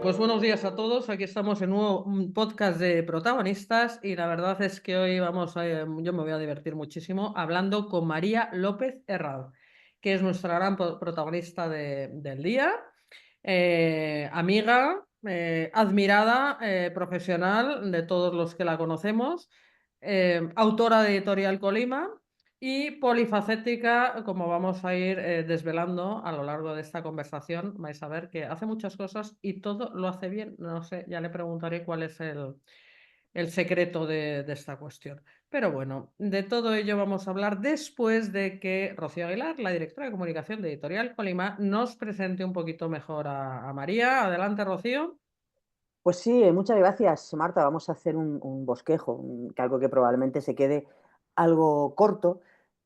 Pues buenos días a todos. Aquí estamos en un podcast de protagonistas y la verdad es que hoy yo me voy a divertir muchísimo hablando con María López Herrado, que es nuestra gran protagonista del día, amiga, admirada, profesional de todos los que la conocemos, autora de Editorial Colima y polifacética, como vamos a ir desvelando a lo largo de esta conversación. Vais a ver que hace muchas cosas y todo lo hace bien. No sé, ya le preguntaré cuál es el secreto de esta cuestión. Pero bueno, de todo ello vamos a hablar después de que Rocío Aguilar, la directora de comunicación de Editorial Colima, nos presente un poquito mejor a María. Adelante, Rocío. Pues sí, muchas gracias, Marta. Vamos a hacer un bosquejo, algo que probablemente se quede algo corto,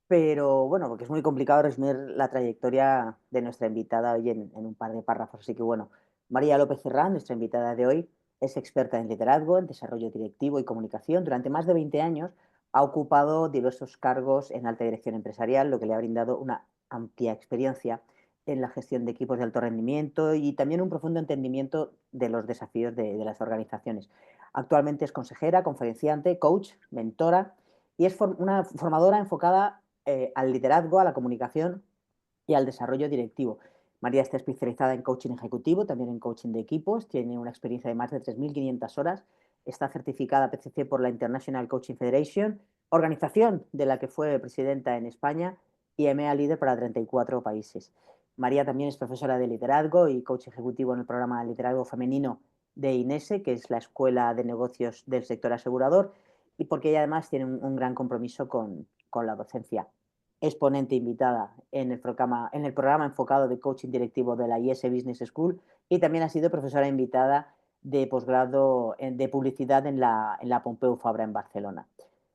pero bueno, porque es muy complicado resumir la trayectoria de nuestra invitada hoy en un par de párrafos. Así que bueno, María López Herrán, nuestra invitada de hoy, es experta en liderazgo, en desarrollo directivo y comunicación. Durante más de 20 años ha ocupado diversos cargos en alta dirección empresarial, lo que le ha brindado una amplia experiencia en la gestión de equipos de alto rendimiento y también un profundo entendimiento de los desafíos de las organizaciones. Actualmente es consejera, conferenciante, coach, mentora y es una formadora enfocada al liderazgo, a la comunicación y al desarrollo directivo. María está especializada en coaching ejecutivo, también en coaching de equipos, tiene una experiencia de más de 3.500 horas, está certificada PCC por la International Coaching Federation, organización de la que fue presidenta en España y EMEA líder para 34 países. María también es profesora de liderazgo y coach ejecutivo en el programa de liderazgo femenino de INESE, que es la escuela de negocios del sector asegurador, y porque ella además tiene un gran compromiso con la docencia. Es ponente invitada en el programa enfocado de coaching directivo de la IS Business School y también ha sido profesora invitada de posgrado de publicidad en la Pompeu Fabra en Barcelona.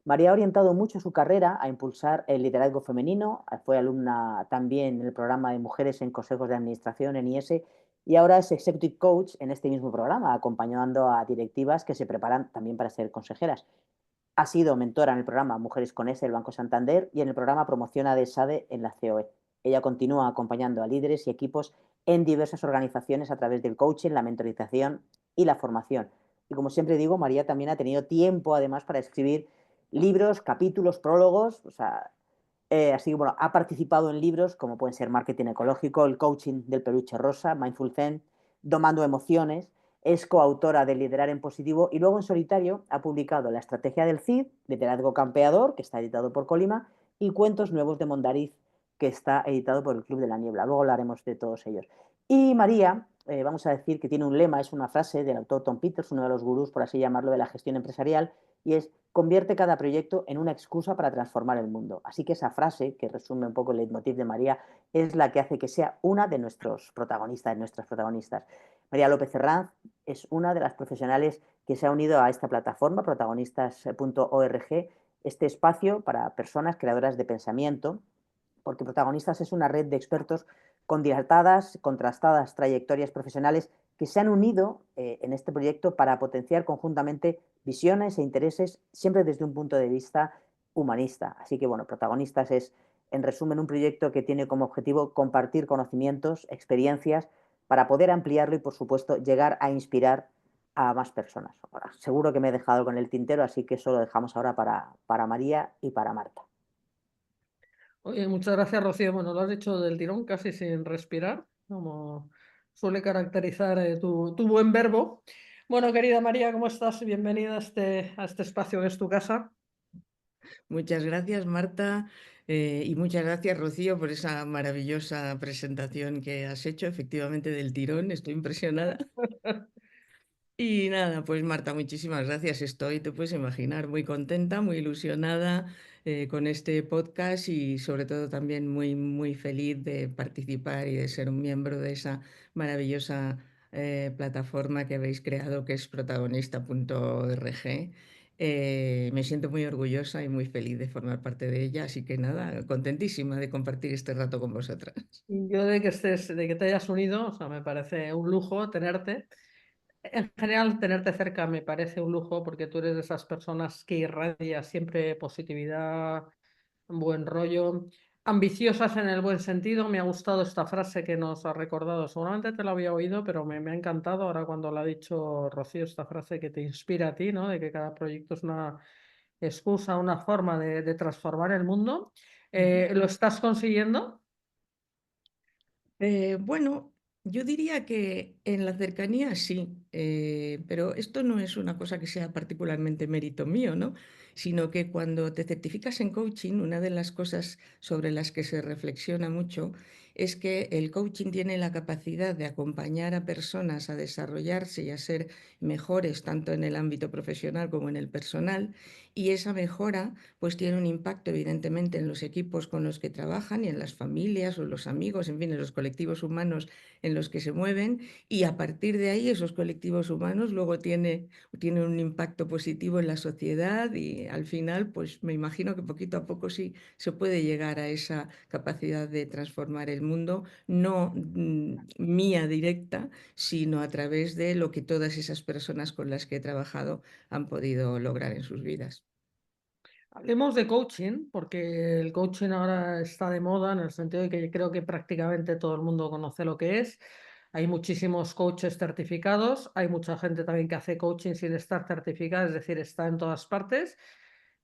María ha orientado mucho su carrera a impulsar el liderazgo femenino, fue alumna también en el programa de mujeres en consejos de administración en IS y ahora es executive coach en este mismo programa, acompañando a directivas que se preparan también para ser consejeras. Ha sido mentora en el programa Mujeres con S del Banco Santander y en el programa Promociona de SADE en la COE. Ella continúa acompañando a líderes y equipos en diversas organizaciones a través del coaching, la mentorización y la formación. Y como siempre digo, María también ha tenido tiempo además para escribir libros, capítulos, prólogos, así que bueno, ha participado en libros como pueden ser Marketing Ecológico, El Coaching del Peluche Rosa, Mindful Zen, Domando Emociones. Es coautora de Liderar en Positivo y luego en solitario ha publicado La Estrategia del CID, Liderazgo Campeador, que está editado por Colima, y Cuentos Nuevos de Mondariz, que está editado por el Club de la Niebla. Luego hablaremos de todos ellos. Y María, vamos a decir que tiene un lema, es una frase del autor Tom Peters, uno de los gurús, por así llamarlo, de la gestión empresarial, y es: convierte cada proyecto en una excusa para transformar el mundo. Así que esa frase, que resume un poco el leitmotiv de María, es la que hace que sea una de nuestros protagonistas, de nuestras protagonistas. María López Herranz es una de las profesionales que se ha unido a esta plataforma, protagonistas.org, este espacio para personas creadoras de pensamiento, porque Protagonistas es una red de expertos con dilatadas, contrastadas trayectorias profesionales que se han unido en este proyecto para potenciar conjuntamente visiones e intereses, siempre desde un punto de vista humanista. Así que, bueno, Protagonistas es, en resumen, un proyecto que tiene como objetivo compartir conocimientos, experiencias, para poder ampliarlo y, por supuesto, llegar a inspirar a más personas. Ahora, seguro que me he dejado con el tintero, así que eso lo dejamos ahora para María y para Marta. Oye, muchas gracias, Rocío. Bueno, lo has dicho del tirón, casi sin respirar, como suele caracterizar tu buen verbo. Bueno, querida María, ¿cómo estás? Bienvenida a este espacio que es tu casa. Muchas gracias, Marta, y muchas gracias, Rocío, por esa maravillosa presentación que has hecho, efectivamente del tirón. Estoy impresionada. Y nada, pues Marta, muchísimas gracias. Estoy, te puedes imaginar, muy contenta, muy ilusionada con este podcast y sobre todo también muy, muy feliz de participar y de ser un miembro de esa maravillosa plataforma que habéis creado, que es protagonista.org. Me siento muy orgullosa y muy feliz de formar parte de ella, así que nada, contentísima de compartir este rato con vosotras. Y yo de que te hayas unido, o sea, me parece un lujo tenerte. En general, tenerte cerca me parece un lujo porque tú eres de esas personas que irradia siempre positividad, buen rollo. ambiciosas en el buen sentido. Me ha gustado esta frase que nos ha recordado. Seguramente te la había oído, pero me ha encantado ahora cuando la ha dicho Rocío, esta frase que te inspira a ti, ¿no? De que cada proyecto es una excusa, una forma de transformar el mundo. ¿Lo estás consiguiendo? Bueno, yo diría que en la cercanía sí, pero esto no es una cosa que sea particularmente mérito mío, ¿no? Sino que cuando te certificas en coaching, una de las cosas sobre las que se reflexiona mucho es que el coaching tiene la capacidad de acompañar a personas a desarrollarse y a ser mejores tanto en el ámbito profesional como en el personal, y esa mejora pues tiene un impacto evidentemente en los equipos con los que trabajan y en las familias o los amigos, en fin, en los colectivos humanos en los que se mueven, y a partir de ahí esos colectivos humanos luego tienen un impacto positivo en la sociedad, y al final pues me imagino que poquito a poco sí se puede llegar a esa capacidad de transformar el mundo, no mía directa, sino a través de lo que todas esas personas con las que he trabajado han podido lograr en sus vidas. Hablemos de coaching, porque el coaching ahora está de moda en el sentido de que creo que prácticamente todo el mundo conoce lo que es. Hay muchísimos coaches certificados, hay mucha gente también que hace coaching sin estar certificada, es decir, está en todas partes.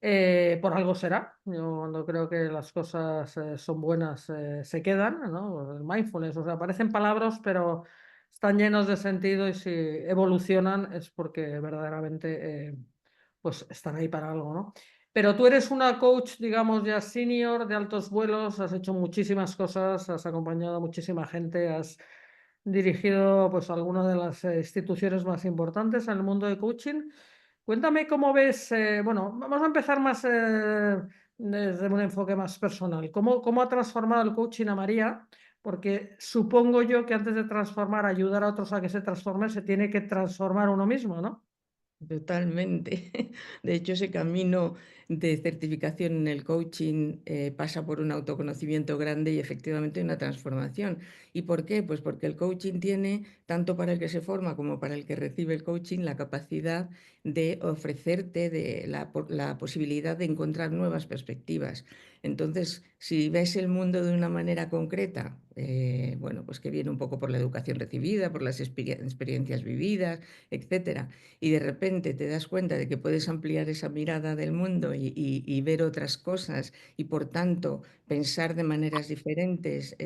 Por algo será. Yo cuando creo que las cosas son buenas, se quedan, ¿no? El mindfulness, o sea, parecen palabras, pero están llenos de sentido y si evolucionan es porque verdaderamente pues están ahí para algo, ¿no? Pero tú eres una coach, digamos, ya senior de altos vuelos, has hecho muchísimas cosas, has acompañado a muchísima gente, has dirigido pues algunas de las instituciones más importantes en el mundo de coaching. Cuéntame cómo ves, bueno, vamos a empezar más desde un enfoque más personal. ¿Cómo ha transformado el coaching a María? Porque supongo yo que antes de transformar, ayudar a otros a que se transformen, se tiene que transformar uno mismo, ¿no? Totalmente. De hecho, ese camino de certificación en el coaching pasa por un autoconocimiento grande y efectivamente una transformación. ¿Y por qué? Pues porque el coaching tiene, tanto para el que se forma como para el que recibe el coaching, la capacidad de ofrecerte la posibilidad de encontrar nuevas perspectivas. Entonces, si ves el mundo de una manera concreta, bueno, pues que viene un poco por la educación recibida, por las experiencias vividas, etcétera, y de repente te das cuenta de que puedes ampliar esa mirada del mundo y ver otras cosas, y por tanto pensar de maneras diferentes,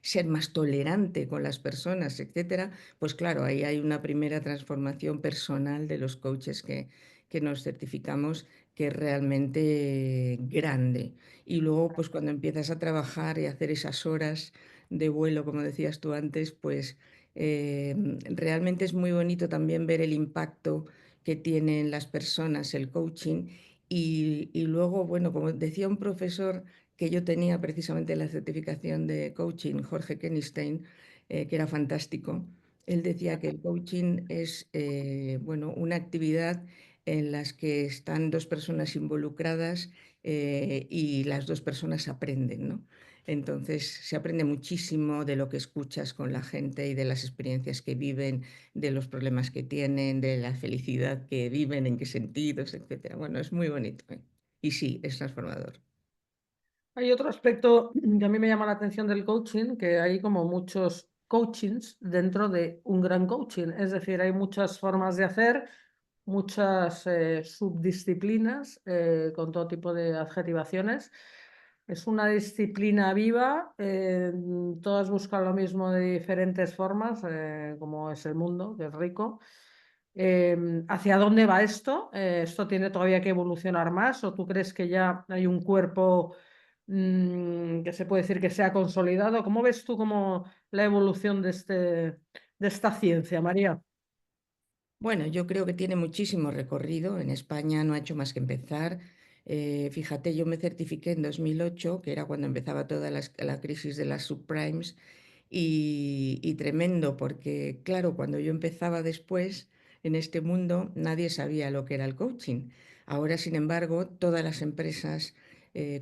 ser más tolerante con las personas, etcétera, pues claro, ahí hay una primera transformación personal de los coaches que nos certificamos, que es realmente grande. Y luego, pues cuando empiezas a trabajar y a hacer esas horas de vuelo, como decías tú antes, pues realmente es muy bonito también ver el impacto que tienen las personas, el coaching. Y luego, bueno, como decía un profesor que yo tenía precisamente la certificación de coaching, Jorge Kenstein, que era fantástico, él decía que el coaching es, bueno, una actividad en las que están dos personas involucradas, y las dos personas aprenden, ¿no? Entonces se aprende muchísimo de lo que escuchas con la gente y de las experiencias que viven, de los problemas que tienen, de la felicidad que viven, en qué sentidos, etcétera. Bueno, es muy bonito, ¿eh? Y sí, es transformador. Hay otro aspecto que a mí me llama la atención del coaching, que hay como muchos coachings dentro de un gran coaching. Es decir, hay muchas formas de hacer, muchas subdisciplinas con todo tipo de adjetivaciones. Es una disciplina viva, todas buscan lo mismo de diferentes formas, como es el mundo, que es rico. ¿Hacia dónde va esto? ¿Esto tiene todavía que evolucionar más? ¿O tú crees que ya hay un cuerpo que se puede decir que se ha consolidado? ¿Cómo ves tú como la evolución de esta ciencia, María? Bueno, yo creo que tiene muchísimo recorrido. En España no ha hecho más que empezar. Fíjate, yo me certifiqué en 2008, que era cuando empezaba toda la crisis de las subprimes, y tremendo, porque claro, cuando yo empezaba después en este mundo, nadie sabía lo que era el coaching. Ahora, sin embargo, todas las empresas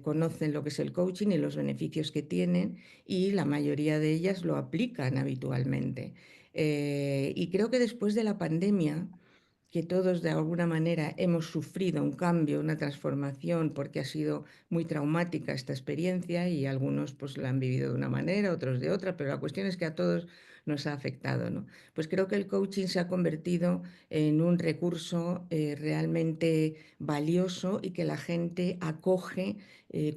conocen lo que es el coaching y los beneficios que tienen, y la mayoría de ellas lo aplican habitualmente. Y creo que después de la pandemia, que todos de alguna manera hemos sufrido un cambio, una transformación, porque ha sido muy traumática esta experiencia y algunos pues la han vivido de una manera, otros de otra, pero la cuestión es que a todos nos ha afectado, ¿no? Pues creo que el coaching se ha convertido en un recurso realmente valioso y que la gente acoge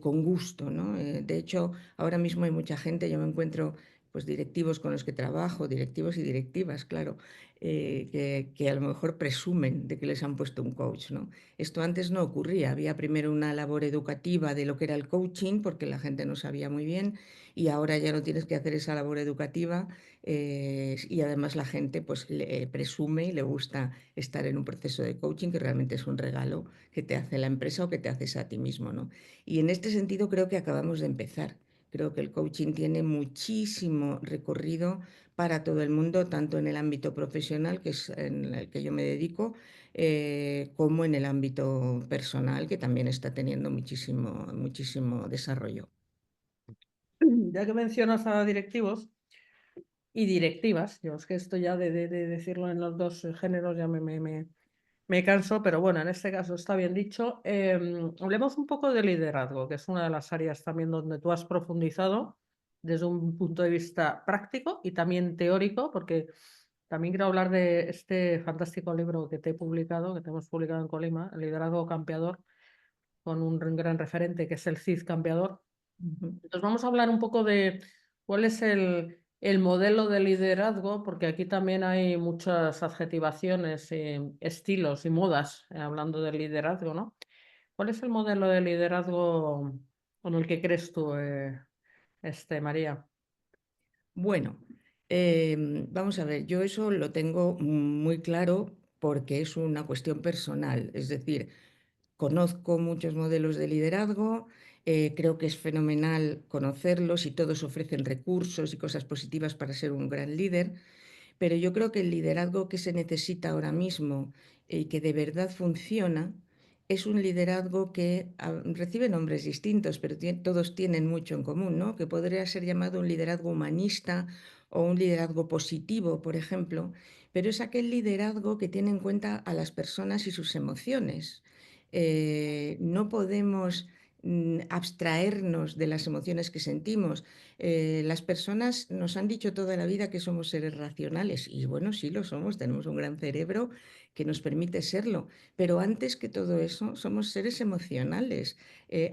con gusto, ¿no? De hecho, ahora mismo hay mucha gente, yo me encuentro pues directivos con los que trabajo, directivos y directivas, claro, que a lo mejor presumen de que les han puesto un coach, ¿no? Esto antes no ocurría, había primero una labor educativa de lo que era el coaching, porque la gente no sabía muy bien, y ahora ya no tienes que hacer esa labor educativa, y además la gente pues presume y le gusta estar en un proceso de coaching que realmente es un regalo que te hace la empresa o que te haces a ti mismo, ¿no? Y en este sentido creo que acabamos de empezar. Creo que el coaching tiene muchísimo recorrido para todo el mundo, tanto en el ámbito profesional, que es en el que yo me dedico, como en el ámbito personal, que también está teniendo muchísimo, muchísimo desarrollo. Ya que mencionas a directivos y directivas, yo es que esto ya de decirlo en los dos géneros ya me canso, pero bueno, en este caso está bien dicho. Hablemos un poco de liderazgo, que es una de las áreas también donde tú has profundizado desde un punto de vista práctico y también teórico, porque también quiero hablar de este fantástico libro que te he publicado, que te hemos publicado en Colima, El liderazgo campeador, con un gran referente que es el Cid Campeador. Entonces vamos a hablar un poco de cuál es el modelo de liderazgo, porque aquí también hay muchas adjetivaciones, estilos y modas, hablando del liderazgo, ¿no? ¿Cuál es el modelo de liderazgo con el que crees tú, María? Bueno, vamos a ver, yo eso lo tengo muy claro porque es una cuestión personal, es decir, conozco muchos modelos de liderazgo, creo que es fenomenal conocerlos y todos ofrecen recursos y cosas positivas para ser un gran líder, pero yo creo que el liderazgo que se necesita ahora mismo y que de verdad funciona es un liderazgo que recibe nombres distintos, pero todos tienen mucho en común, ¿no? Que podría ser llamado un liderazgo humanista o un liderazgo positivo, por ejemplo, pero es aquel liderazgo que tiene en cuenta a las personas y sus emociones. No podemos abstraernos de las emociones que sentimos. Las personas nos han dicho toda la vida que somos seres racionales y bueno, sí lo somos, tenemos un gran cerebro que nos permite serlo, pero antes que todo eso somos seres emocionales.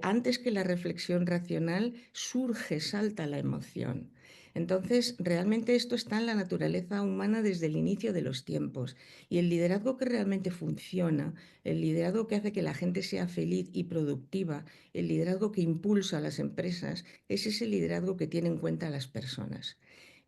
Antes que la reflexión racional surge, salta la emoción. Entonces, realmente esto está en la naturaleza humana desde el inicio de los tiempos y el liderazgo que realmente funciona, el liderazgo que hace que la gente sea feliz y productiva, el liderazgo que impulsa a las empresas, es ese liderazgo que tiene en cuenta a las personas.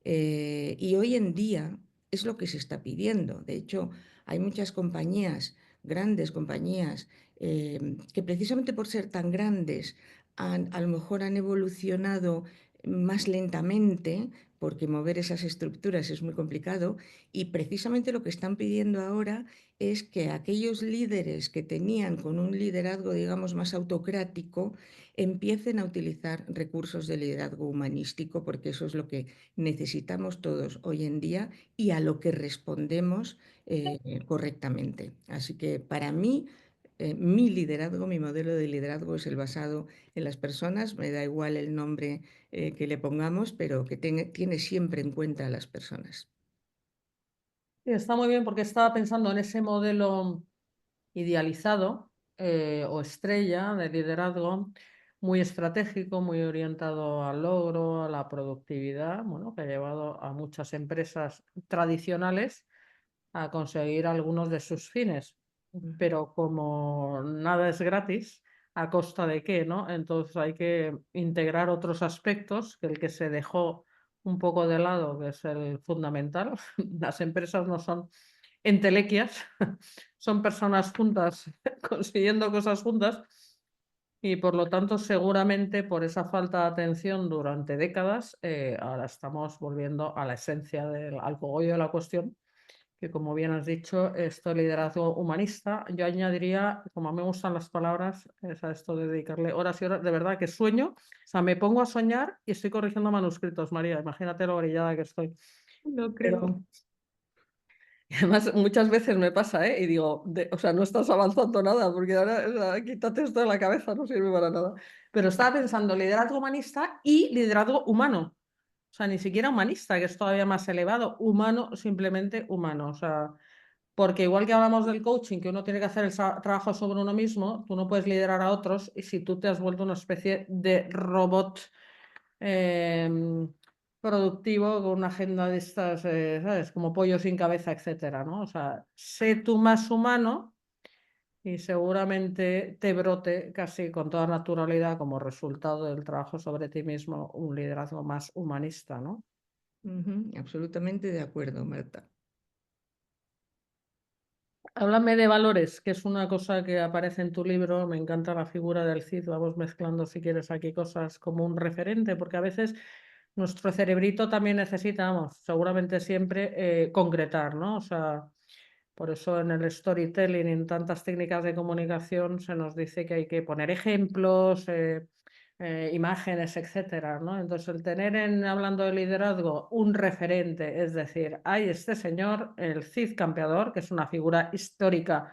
Y hoy en día es lo que se está pidiendo. De hecho, hay muchas compañías, grandes compañías, que precisamente por ser tan grandes, a lo mejor han evolucionado más lentamente, porque mover esas estructuras es muy complicado, y precisamente lo que están pidiendo ahora es que aquellos líderes que tenían con un liderazgo, digamos, más autocrático, empiecen a utilizar recursos de liderazgo humanístico, porque eso es lo que necesitamos todos hoy en día y a lo que respondemos correctamente. Así que para mí, mi liderazgo, mi modelo de liderazgo es el basado en las personas, me da igual el nombre que le pongamos, pero que tiene siempre en cuenta a las personas. Sí, está muy bien porque estaba pensando en ese modelo idealizado o estrella de liderazgo muy estratégico, muy orientado al logro, a la productividad, bueno, que ha llevado a muchas empresas tradicionales a conseguir algunos de sus fines. Pero como nada es gratis, ¿a costa de qué, no? Entonces hay que integrar otros aspectos que el que se dejó un poco de lado, que es el fundamental. Las empresas no son entelequias, son personas juntas consiguiendo cosas juntas y por lo tanto seguramente por esa falta de atención durante décadas, ahora estamos volviendo a la esencia al cogollo de la cuestión, que como bien has dicho, esto liderazgo humanista. Yo añadiría, como a mí me gustan las palabras, es a esto de dedicarle horas y horas, de verdad que sueño, o sea, me pongo a soñar y estoy corrigiendo manuscritos, María, imagínate lo brillada que estoy. No Pero, creo. Y además muchas veces me pasa, ¿eh? Y digo, o sea, no estás avanzando nada, porque ahora, o sea, quítate esto de la cabeza, no sirve para nada. Pero estaba pensando liderazgo humanista y liderazgo humano. O sea, ni siquiera humanista, que es todavía más elevado, humano, simplemente humano. O sea, porque igual que hablamos del coaching, que uno tiene que hacer el trabajo sobre uno mismo, tú no puedes liderar a otros y si tú te has vuelto una especie de robot productivo con una agenda de estas, ¿sabes? Como pollo sin cabeza, etcétera, ¿no? O sea, sé tú más humano y seguramente te brote casi con toda naturalidad como resultado del trabajo sobre ti mismo un liderazgo más humanista, ¿no? Absolutamente de acuerdo, Marta. Háblame de valores, que es una cosa que aparece en tu libro. Me encanta la figura del Cid. Vamos mezclando, si quieres, aquí cosas como un referente, porque a veces nuestro cerebrito también necesitamos, seguramente siempre, concretar, ¿no? O sea, por eso en el storytelling, en tantas técnicas de comunicación, se nos dice que hay que poner ejemplos, imágenes, etcétera, ¿no? Entonces, el tener hablando de liderazgo, un referente, es decir, hay este señor, el Cid Campeador, que es una figura histórica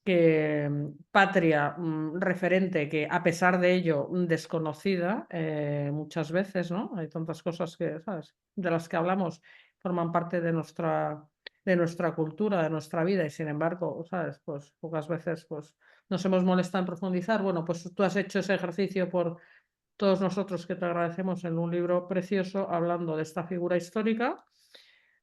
que patria, referente, que a pesar de ello desconocida muchas veces, ¿no? Hay tantas cosas que, ¿sabes? De las que hablamos, forman parte de nuestra cultura, de nuestra vida, y sin embargo, ¿sabes? Pues pocas veces pues, nos hemos molestado en profundizar. Bueno, pues tú has hecho ese ejercicio por todos nosotros que te agradecemos en un libro precioso hablando de esta figura histórica,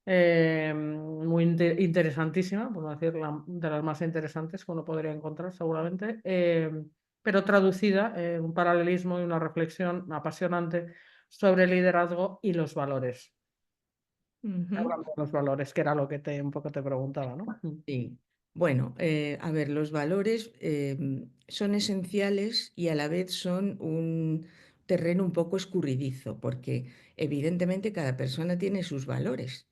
muy interesantísima, por no decir de las más interesantes que uno podría encontrar seguramente, pero traducida en un paralelismo y una reflexión apasionante sobre el liderazgo y los valores. Hablando de los valores, que era lo que un poco te preguntaba, ¿no? Sí. Bueno, a ver, los valores son esenciales y a la vez son un terreno un poco escurridizo, porque evidentemente cada persona tiene sus valores.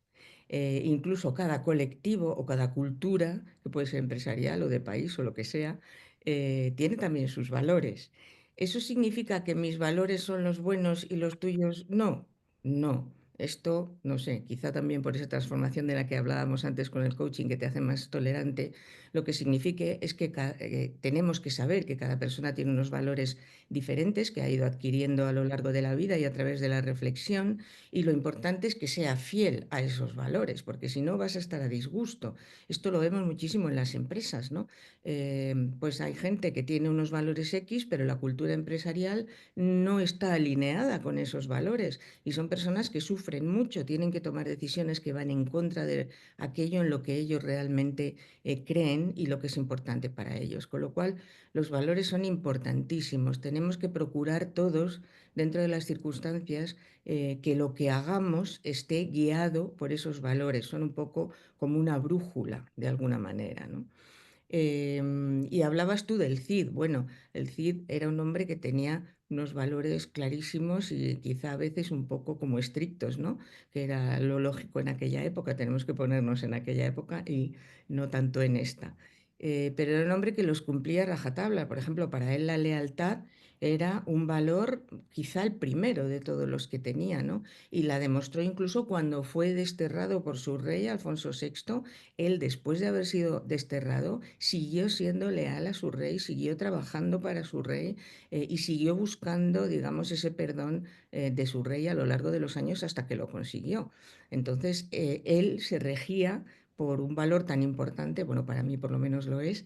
Incluso cada colectivo o cada cultura, que puede ser empresarial o de país o lo que sea, tiene también sus valores. ¿Eso significa que mis valores son los buenos y los tuyos no? No. Esto, no sé, quizá también por esa transformación de la que hablábamos antes con el coaching que te hace más tolerante, lo que signifique es que tenemos que saber que cada persona tiene unos valores diferentes que ha ido adquiriendo a lo largo de la vida y a través de la reflexión, y lo importante es que sea fiel a esos valores, porque si no vas a estar a disgusto. Esto lo vemos muchísimo en las empresas, ¿no? Pues hay gente que tiene unos valores X, pero la cultura empresarial no está alineada con esos valores y son personas que sufren mucho, tienen que tomar decisiones que van en contra de aquello en lo que ellos realmente creen y lo que es importante para ellos. Con lo cual, los valores son importantísimos. Tenemos que procurar todos, dentro de las circunstancias, que lo que hagamos esté guiado por esos valores. Son un poco como una brújula, de alguna manera, ¿no? Y hablabas tú del Cid. Bueno, el Cid era un hombre que tenía unos valores clarísimos y quizá a veces un poco como estrictos, ¿no? Que era lo lógico en aquella época. Tenemos que ponernos en aquella época y no tanto en esta. Pero era un hombre que los cumplía a rajatabla. Por ejemplo, para él la lealtad era un valor quizá el primero de todos los que tenía, ¿no? Y la demostró incluso cuando fue desterrado por su rey, Alfonso VI. Él, después de haber sido desterrado, siguió siendo leal a su rey, siguió trabajando para su rey y siguió buscando, digamos, ese perdón de su rey a lo largo de los años hasta que lo consiguió. Entonces, él se regía por un valor tan importante, bueno, para mí por lo menos lo es,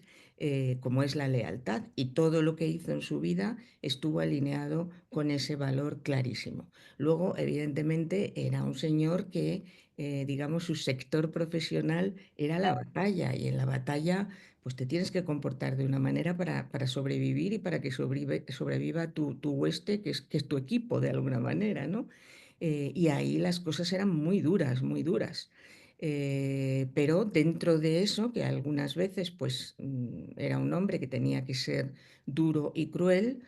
como es la lealtad. Y todo lo que hizo en su vida estuvo alineado con ese valor clarísimo. Luego, evidentemente, era un señor que digamos, su sector profesional era la batalla y en la batalla pues te tienes que comportar de una manera para sobrevivir y para que sobreviva tu hueste, que es tu equipo de alguna manera, ¿no? Y ahí las cosas eran muy duras, muy duras. Pero dentro de eso, que algunas veces pues era un hombre que tenía que ser duro y cruel,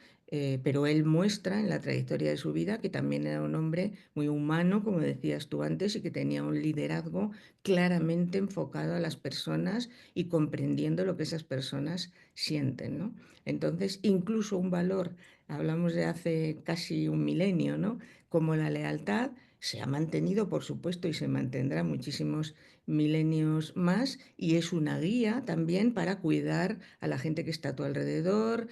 pero él muestra en la trayectoria de su vida que también era un hombre muy humano, como decías tú antes, y que tenía un liderazgo claramente enfocado a las personas y comprendiendo lo que esas personas sienten, ¿no? Entonces, incluso un valor, hablamos de hace casi un milenio, ¿no? Como la lealtad, se ha mantenido, por supuesto, y se mantendrá muchísimos milenios más, y es una guía también para cuidar a la gente que está a tu alrededor,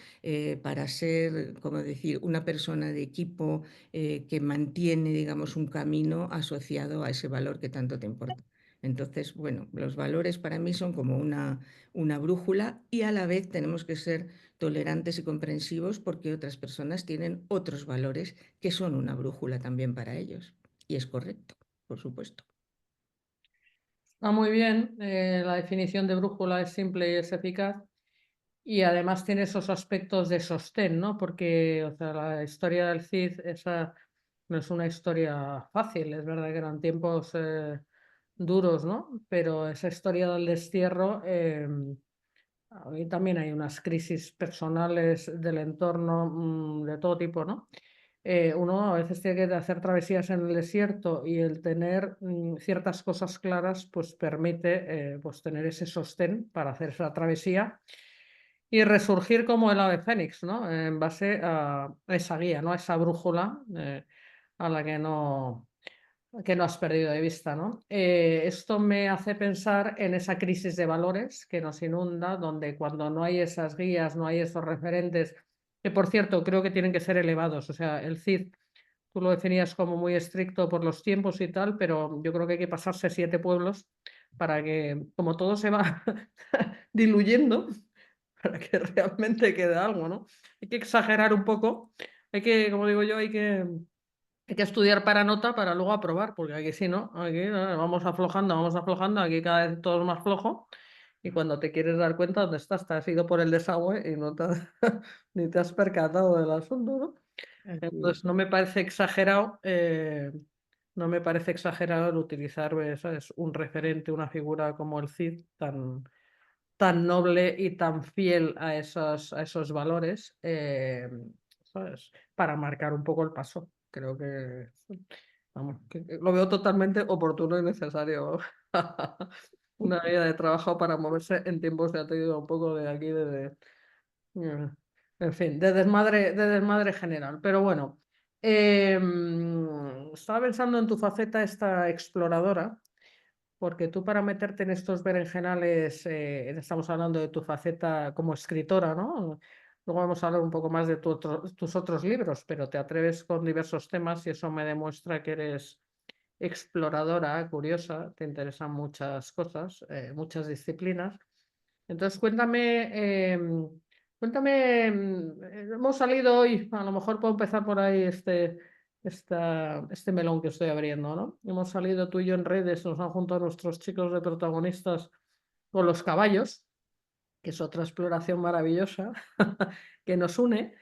para ser, como decir, una persona de equipo que mantiene, digamos, un camino asociado a ese valor que tanto te importa. Entonces, bueno, los valores para mí son como una brújula, y a la vez tenemos que ser tolerantes y comprensivos porque otras personas tienen otros valores que son una brújula también para ellos. Y es correcto, por supuesto. Está muy bien, la definición de brújula es simple y es eficaz. Y además tiene esos aspectos de sostén, ¿no? Porque, o sea, la historia del Cid, esa no es una historia fácil, es verdad que eran tiempos duros, ¿no? Pero esa historia del destierro, ahí también hay unas crisis personales del entorno, de todo tipo, ¿no? Uno a veces tiene que hacer travesías en el desierto y el tener ciertas cosas claras, pues permite pues tener ese sostén para hacer esa travesía y resurgir como el ave fénix, ¿no? En base a esa guía, ¿no? A esa brújula a la que no has perdido de vista, ¿no? Esto me hace pensar en esa crisis de valores que nos inunda, donde cuando no hay esas guías, no hay esos referentes, que por cierto creo que tienen que ser elevados, o sea, el CID, tú lo definías como muy estricto por los tiempos y tal, pero yo creo que hay que pasarse 7 pueblos para que, como todo se va diluyendo, para que realmente quede algo, ¿no? Hay que exagerar un poco, hay que, como digo yo, hay que estudiar para nota para luego aprobar, porque aquí sí, ¿no? Aquí vamos aflojando, aquí cada vez todo es más flojo y cuando te quieres dar cuenta dónde estás, te has ido por el desagüe y no te ni te has percatado del asunto, ¿no? Así Entonces es. no me parece exagerado, no me parece exagerado el utilizar, ¿sabes? Un referente, una figura como el Cid tan noble y tan fiel a esos valores, ¿sabes? Para marcar un poco el paso. Creo que, vamos, que lo veo totalmente oportuno y necesario. Una vida de trabajo para moverse en tiempos, ya te digo, un poco de aquí, eh, en fin, de desmadre general. Pero bueno, estaba pensando en tu faceta esta exploradora. Porque tú para meterte en estos berenjenales, estamos hablando de tu faceta como escritora, ¿no? Luego vamos a hablar un poco más de tus otros libros, pero te atreves con diversos temas y eso me demuestra que eres exploradora, curiosa, te interesan muchas cosas, muchas disciplinas. Entonces, hemos salido hoy, a lo mejor puedo empezar por ahí este melón que estoy abriendo, ¿no? Hemos salido tú y yo en redes, nos han juntado nuestros chicos de protagonistas con los caballos, que es otra exploración maravillosa que nos une.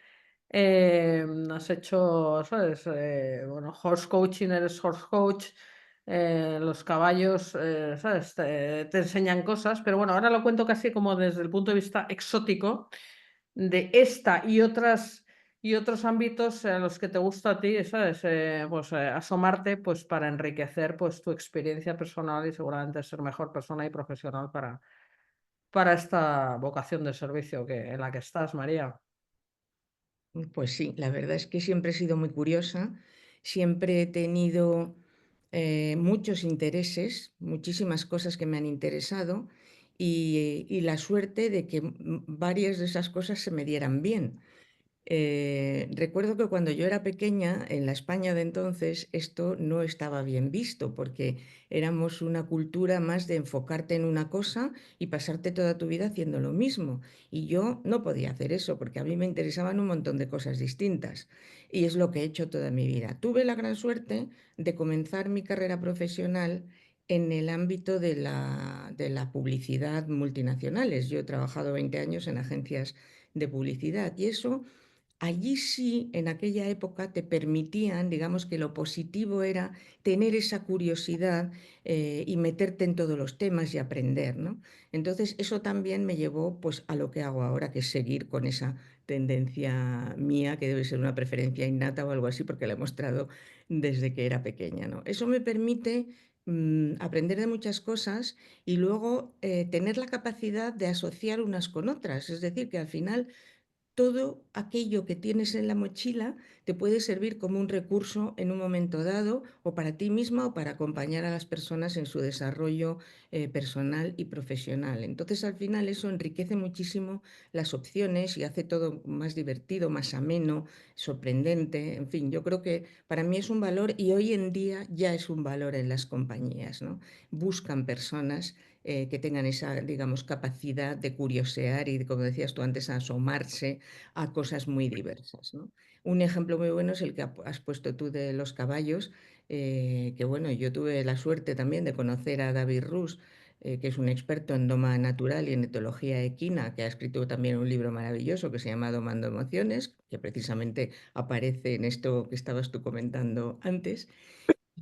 Has hecho, ¿sabes? Bueno, horse coaching, eres horse coach. Los caballos, ¿sabes? Te enseñan cosas, pero bueno, ahora lo cuento casi como desde el punto de vista exótico de esta y otros ámbitos a los que te gusta a ti, ¿sabes? Pues asomarte pues para enriquecer pues tu experiencia personal y seguramente ser mejor persona y profesional para esta vocación de servicio en la que estás, María. Pues sí, la verdad es que siempre he sido muy curiosa, siempre he tenido muchos intereses, muchísimas cosas que me han interesado, y la suerte de que varias de esas cosas se me dieran bien. Recuerdo que cuando yo era pequeña, en la España de entonces, esto no estaba bien visto porque éramos una cultura más de enfocarte en una cosa y pasarte toda tu vida haciendo lo mismo. Y yo no podía hacer eso porque a mí me interesaban un montón de cosas distintas. Y es lo que he hecho toda mi vida. Tuve la gran suerte de comenzar mi carrera profesional en el ámbito de la publicidad multinacionales. Yo he trabajado 20 años en agencias de publicidad y eso. Allí sí, en aquella época, te permitían, digamos que lo positivo era tener esa curiosidad y meterte en todos los temas y aprender, ¿no? Entonces, eso también me llevó pues, a lo que hago ahora, que es seguir con esa tendencia mía, que debe ser una preferencia innata o algo así, porque la he mostrado desde que era pequeña, ¿no? Eso me permite aprender de muchas cosas y luego tener la capacidad de asociar unas con otras. Es decir, que al final todo aquello que tienes en la mochila te puede servir como un recurso en un momento dado, o para ti misma o para acompañar a las personas en su desarrollo personal y profesional. Entonces, al final eso enriquece muchísimo las opciones y hace todo más divertido, más ameno, sorprendente. En fin, yo creo que para mí es un valor y hoy en día ya es un valor en las compañías, ¿no? Buscan personas que tengan esa, digamos, capacidad de curiosear y, como decías tú antes, asomarse a cosas muy diversas, ¿no? Un ejemplo muy bueno es el que has puesto tú de los caballos, que bueno, yo tuve la suerte también de conocer a David Rus, que es un experto en doma natural y en etología equina, que ha escrito también un libro maravilloso que se llama Domando Emociones, que precisamente aparece en esto que estabas tú comentando antes.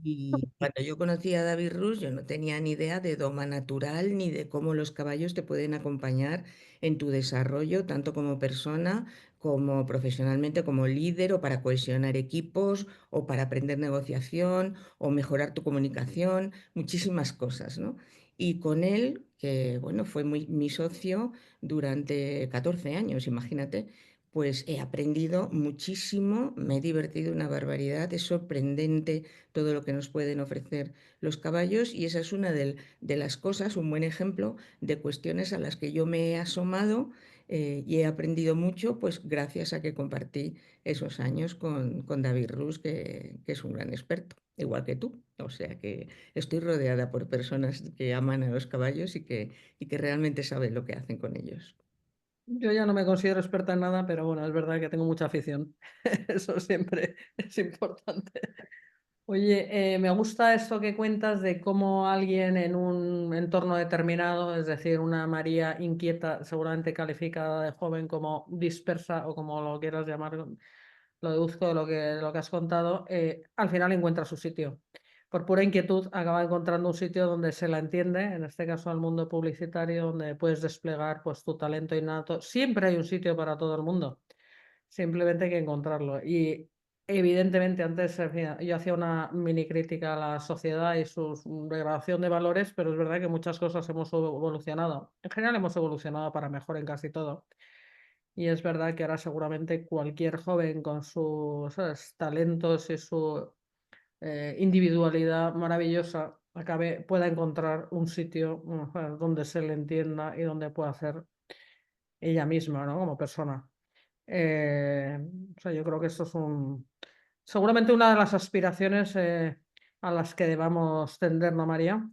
Y cuando yo conocí a David Rus, yo no tenía ni idea de doma natural ni de cómo los caballos te pueden acompañar en tu desarrollo, tanto como persona, como profesionalmente, como líder, o para cohesionar equipos, o para aprender negociación, o mejorar tu comunicación, muchísimas cosas, ¿no? Y con él, que bueno, fue mi socio durante 14 años, imagínate, pues he aprendido muchísimo, me he divertido una barbaridad, es sorprendente todo lo que nos pueden ofrecer los caballos, y esa es una de las cosas, un buen ejemplo de cuestiones a las que yo me he asomado y he aprendido mucho, pues gracias a que compartí esos años con David Rus, que es un gran experto, igual que tú. O sea que estoy rodeada por personas que aman a los caballos y que realmente saben lo que hacen con ellos. Yo ya no me considero experta en nada, pero bueno, es verdad que tengo mucha afición. Eso siempre es importante. Oye, me gusta esto que cuentas de cómo alguien en un entorno determinado, es decir, una María inquieta, seguramente calificada de joven como dispersa o como lo quieras llamar, lo deduzco de lo que has contado, al final encuentra su sitio. Por pura inquietud acaba encontrando un sitio donde se la entiende, en este caso al mundo publicitario, donde puedes desplegar pues, tu talento innato. Siempre hay un sitio para todo el mundo, simplemente hay que encontrarlo. Y evidentemente antes yo hacía una mini crítica a la sociedad y su degradación de valores, pero es verdad que muchas cosas hemos evolucionado. En general hemos evolucionado para mejor en casi todo. Y es verdad que ahora seguramente cualquier joven con sus, ¿sabes?, talentos y su individualidad maravillosa pueda encontrar un sitio donde se le entienda y donde pueda ser ella misma, ¿no? Como persona. Eh, o sea, yo creo que esto es seguramente una de las aspiraciones a las que debamos tender, ¿no, María?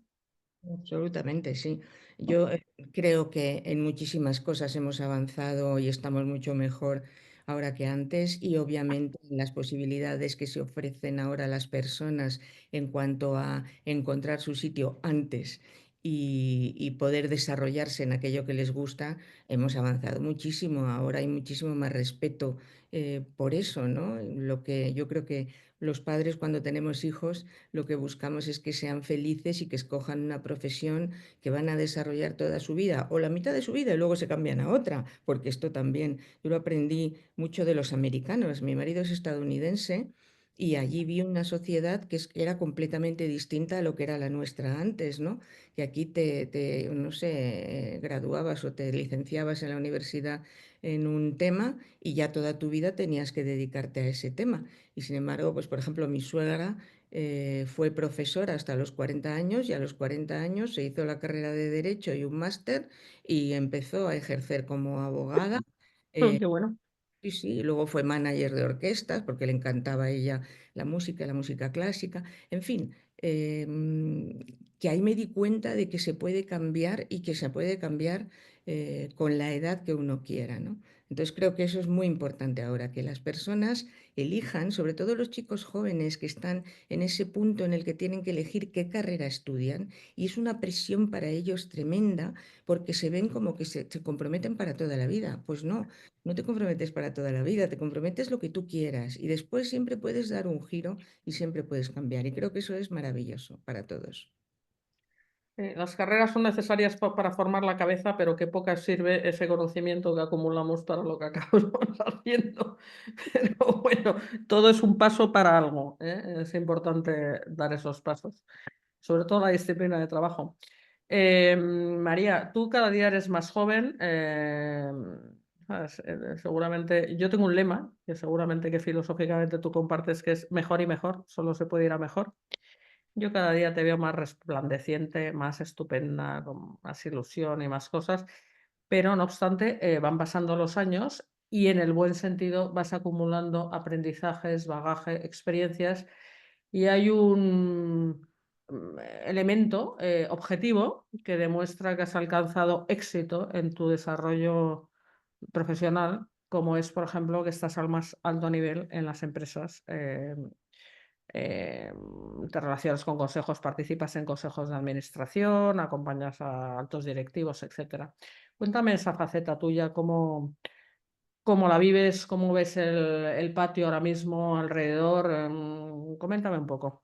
Absolutamente, sí. Yo creo que en muchísimas cosas hemos avanzado y estamos mucho mejor ahora que antes, y obviamente las posibilidades que se ofrecen ahora a las personas en cuanto a encontrar su sitio antes y poder desarrollarse en aquello que les gusta, hemos avanzado muchísimo. Ahora hay muchísimo más respeto por eso, ¿no? Lo que yo creo que los padres, cuando tenemos hijos, lo que buscamos es que sean felices y que escojan una profesión que van a desarrollar toda su vida o la mitad de su vida y luego se cambian a otra, porque esto también yo lo aprendí mucho de los americanos. Mi marido es estadounidense y allí vi una sociedad que era completamente distinta a lo que era la nuestra antes, ¿no? Que aquí no sé, graduabas o te licenciabas en la universidad en un tema y ya toda tu vida tenías que dedicarte a ese tema. Y sin embargo, pues por ejemplo, mi suegra fue profesora hasta los 40 años, y a los 40 años se hizo la carrera de Derecho y un máster y empezó a ejercer como abogada. Qué bueno. Sí, sí, y luego fue manager de orquestas porque le encantaba a ella la música clásica, en fin, que ahí me di cuenta de que se puede cambiar y que se puede cambiar con la edad que uno quiera, ¿no? Entonces creo que eso es muy importante ahora, que las personas elijan, sobre todo los chicos jóvenes que están en ese punto en el que tienen que elegir qué carrera estudian, y es una presión para ellos tremenda porque se ven como que se comprometen para toda la vida. Pues no te comprometes para toda la vida, te comprometes lo que tú quieras y después siempre puedes dar un giro y siempre puedes cambiar. Y creo que eso es maravilloso para todos. Las carreras son necesarias para formar la cabeza, pero qué poca sirve ese conocimiento que acumulamos para lo que acabamos haciendo. Pero bueno, todo es un paso para algo, ¿eh? Es importante dar esos pasos, sobre todo la disciplina de trabajo. María, tú cada día eres más joven. ¿sabes? Seguramente, yo tengo un lema que seguramente que filosóficamente tú compartes, que es mejor y mejor, solo se puede ir a mejor. Yo cada día te veo más resplandeciente, más estupenda, con más ilusión y más cosas, pero no obstante, van pasando los años y en el buen sentido vas acumulando aprendizajes, bagaje, experiencias y hay un elemento objetivo que demuestra que has alcanzado éxito en tu desarrollo profesional, como es, por ejemplo, que estás al más alto nivel en las empresas. Eh, Te relacionas con consejos, participas en consejos de administración, acompañas a altos directivos, etcétera. Cuéntame esa faceta tuya, cómo la vives, cómo ves el patio ahora mismo alrededor. Coméntame un poco.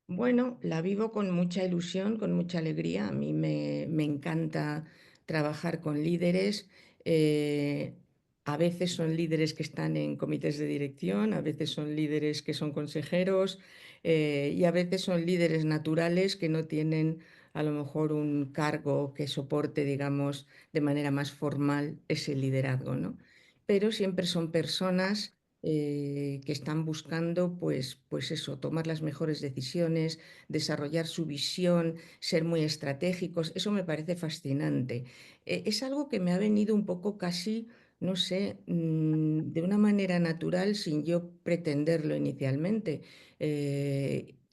Bueno, la vivo con mucha ilusión, con mucha alegría. A mí me encanta trabajar con líderes. eh, a veces son líderes que están en comités de dirección, a veces son líderes que son consejeros, y a veces son líderes naturales que no tienen a lo mejor un cargo que soporte, digamos, de manera más formal ese liderazgo, ¿no? Pero siempre son personas que están buscando, pues eso, tomar las mejores decisiones, desarrollar su visión, ser muy estratégicos. Eso me parece fascinante. Es algo que me ha venido un poco casi, no sé, de una manera natural sin yo pretenderlo inicialmente.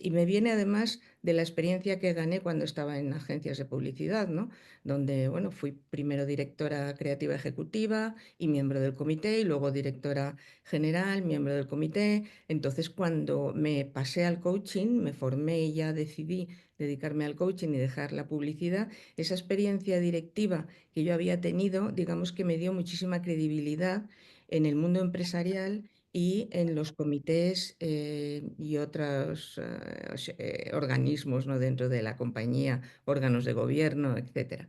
Y me viene además de la experiencia que gané cuando estaba en agencias de publicidad, ¿no? Donde, bueno, fui primero directora creativa ejecutiva y miembro del comité y luego directora general, miembro del comité. Entonces, cuando me pasé al coaching, me formé y ya decidí dedicarme al coaching y dejar la publicidad, esa experiencia directiva que yo había tenido, digamos que me dio muchísima credibilidad en el mundo empresarial y en los comités y otros organismos, ¿no? Dentro de la compañía, órganos de gobierno, etcétera.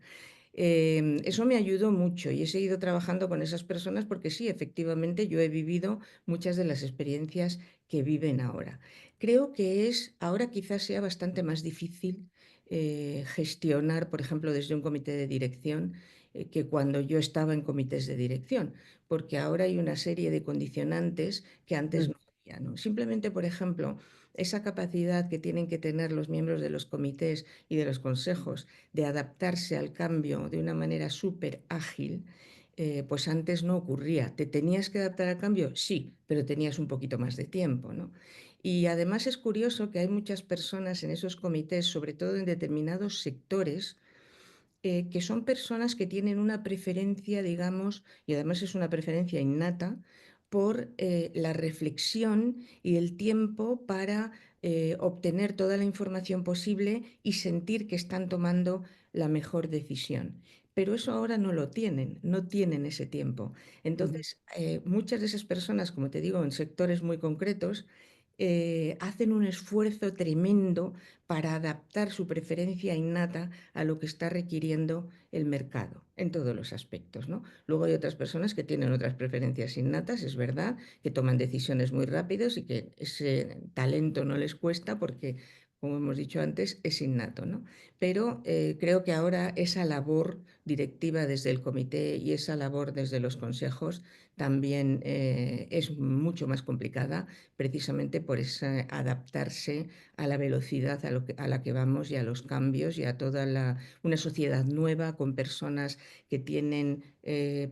Eso me ayudó mucho y he seguido trabajando con esas personas porque sí, efectivamente, yo he vivido muchas de las experiencias que viven ahora. Creo que ahora quizás sea bastante más difícil gestionar, por ejemplo, desde un comité de dirección que cuando yo estaba en comités de dirección, porque ahora hay una serie de condicionantes que antes Mm, no había, ¿no? Simplemente, por ejemplo, esa capacidad que tienen que tener los miembros de los comités y de los consejos de adaptarse al cambio de una manera súper ágil, pues antes no ocurría. ¿Te tenías que adaptar al cambio? Sí, pero tenías un poquito más de tiempo, ¿no? Y además es curioso que hay muchas personas en esos comités, sobre todo en determinados sectores, que son personas que tienen una preferencia, digamos, y además es una preferencia innata, por la reflexión y el tiempo para obtener toda la información posible y sentir que están tomando la mejor decisión. Pero eso ahora no lo tienen, no tienen ese tiempo. ujú. Entonces, muchas de esas personas, como te digo, en sectores muy concretos, hacen un esfuerzo tremendo para adaptar su preferencia innata a lo que está requiriendo el mercado en todos los aspectos, ¿no? Luego hay otras personas que tienen otras preferencias innatas, es verdad, que toman decisiones muy rápidos y que ese talento no les cuesta porque, como hemos dicho antes, es innato, ¿no? Pero creo que ahora esa labor directiva desde el comité y esa labor desde los consejos también es mucho más complicada precisamente por esa adaptarse a la velocidad a la que vamos y a los cambios y a toda una sociedad nueva con personas que tienen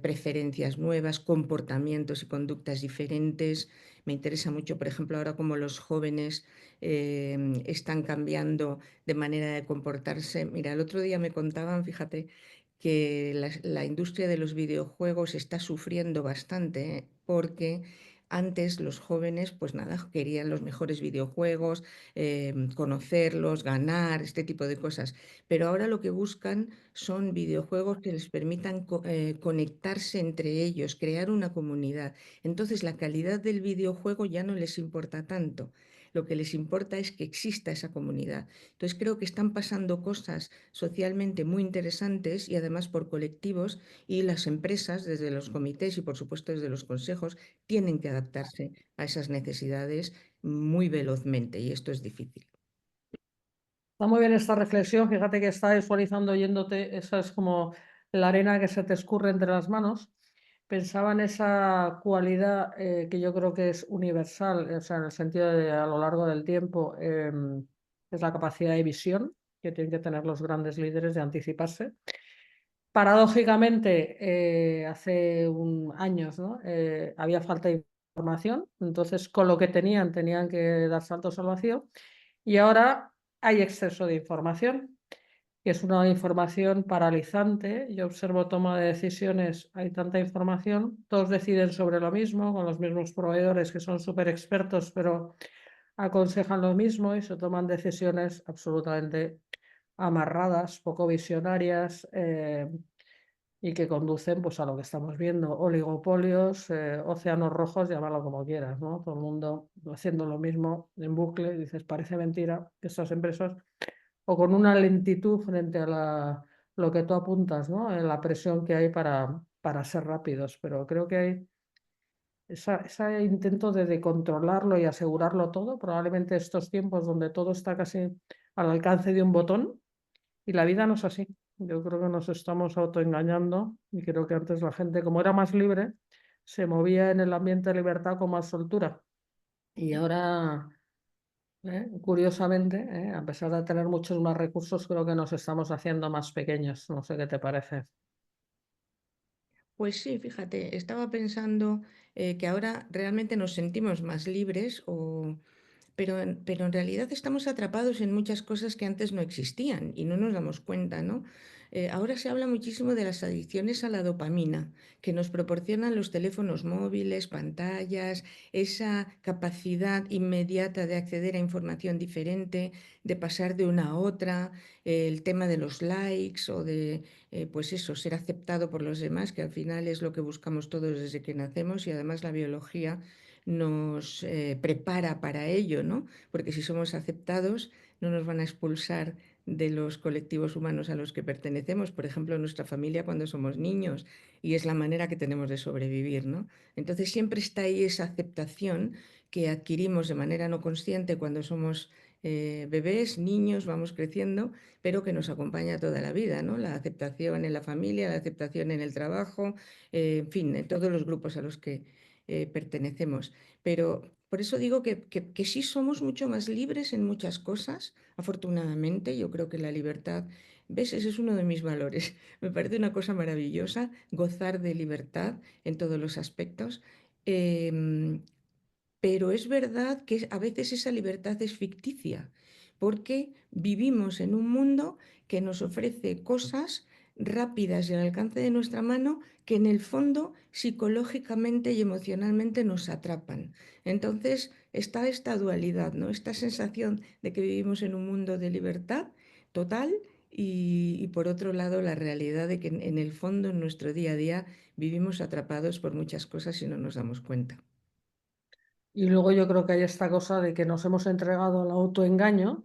preferencias nuevas, comportamientos y conductas diferentes. Me interesa mucho, por ejemplo, ahora como los jóvenes están cambiando de manera de comportarse. Mira, el otro día me contaban, fíjate, que la industria de los videojuegos está sufriendo bastante, porque antes los jóvenes, pues nada, querían los mejores videojuegos, conocerlos, ganar, este tipo de cosas. Pero ahora lo que buscan son videojuegos que les permitan conectarse entre ellos, crear una comunidad. Entonces la calidad del videojuego ya no les importa tanto. Lo que les importa es que exista esa comunidad. Entonces creo que están pasando cosas socialmente muy interesantes y además por colectivos, y las empresas, desde los comités y por supuesto desde los consejos, tienen que adaptarse a esas necesidades muy velozmente y esto es difícil. Está muy bien esta reflexión. Fíjate que está visualizando oyéndote. Esa es como la arena que se te escurre entre las manos. pensaba en esa cualidad que yo creo que es universal, o sea, en el sentido de a lo largo del tiempo, es la capacidad de visión que tienen que tener los grandes líderes de anticiparse. Paradójicamente, hace años, ¿no? Había falta de información, entonces con lo que tenían que dar saltos al vacío, y ahora hay exceso de información, que es una información paralizante. Yo observo toma de decisiones, hay tanta información, todos deciden sobre lo mismo, con los mismos proveedores que son súper expertos, pero aconsejan lo mismo y se toman decisiones absolutamente amarradas, poco visionarias, y que conducen pues, a lo que estamos viendo: oligopolios, océanos rojos, llámalo como quieras, ¿no? Todo el mundo haciendo lo mismo en bucle, y dices, parece mentira que estas empresas, o con una lentitud frente a lo que tú apuntas, ¿no? En la presión que hay para ser rápidos, pero creo que hay ese intento de controlarlo y asegurarlo todo, probablemente estos tiempos donde todo está casi al alcance de un botón, y la vida no es así. Yo creo que nos estamos autoengañando, y creo que antes la gente, como era más libre, se movía en el ambiente de libertad con más soltura. Y ahora, curiosamente, a pesar de tener muchos más recursos, creo que nos estamos haciendo más pequeños. No sé qué te parece. Pues sí, fíjate, estaba pensando que ahora realmente nos sentimos más libres, pero en realidad estamos atrapados en muchas cosas que antes no existían y no nos damos cuenta, ¿no? Ahora se habla muchísimo de las adicciones a la dopamina que nos proporcionan los teléfonos móviles, pantallas, esa capacidad inmediata de acceder a información diferente, de pasar de una a otra, el tema de los likes o de, pues eso, ser aceptado por los demás, que al final es lo que buscamos todos desde que nacemos y además la biología nos prepara para ello, ¿no? Porque si somos aceptados, no nos van a expulsar de los colectivos humanos a los que pertenecemos, por ejemplo, nuestra familia cuando somos niños, y es la manera que tenemos de sobrevivir, ¿no? Entonces siempre está ahí esa aceptación que adquirimos de manera no consciente cuando somos bebés, niños, vamos creciendo, pero que nos acompaña toda la vida, ¿no? La aceptación en la familia, la aceptación en el trabajo, en fin, en todos los grupos a los que pertenecemos. Pero por eso digo que sí somos mucho más libres en muchas cosas, afortunadamente. Yo creo que la libertad, ves, ese es uno de mis valores. Me parece una cosa maravillosa gozar de libertad en todos los aspectos. Em, pero es verdad que a veces esa libertad es ficticia, porque vivimos en un mundo que nos ofrece cosas rápidas y al alcance de nuestra mano que en el fondo psicológicamente y emocionalmente nos atrapan. Entonces está esta dualidad, ¿no? Esta sensación de que vivimos en un mundo de libertad total y por otro lado la realidad de que en el fondo en nuestro día a día vivimos atrapados por muchas cosas y no nos damos cuenta. Y luego yo creo que hay esta cosa de que nos hemos entregado al autoengaño.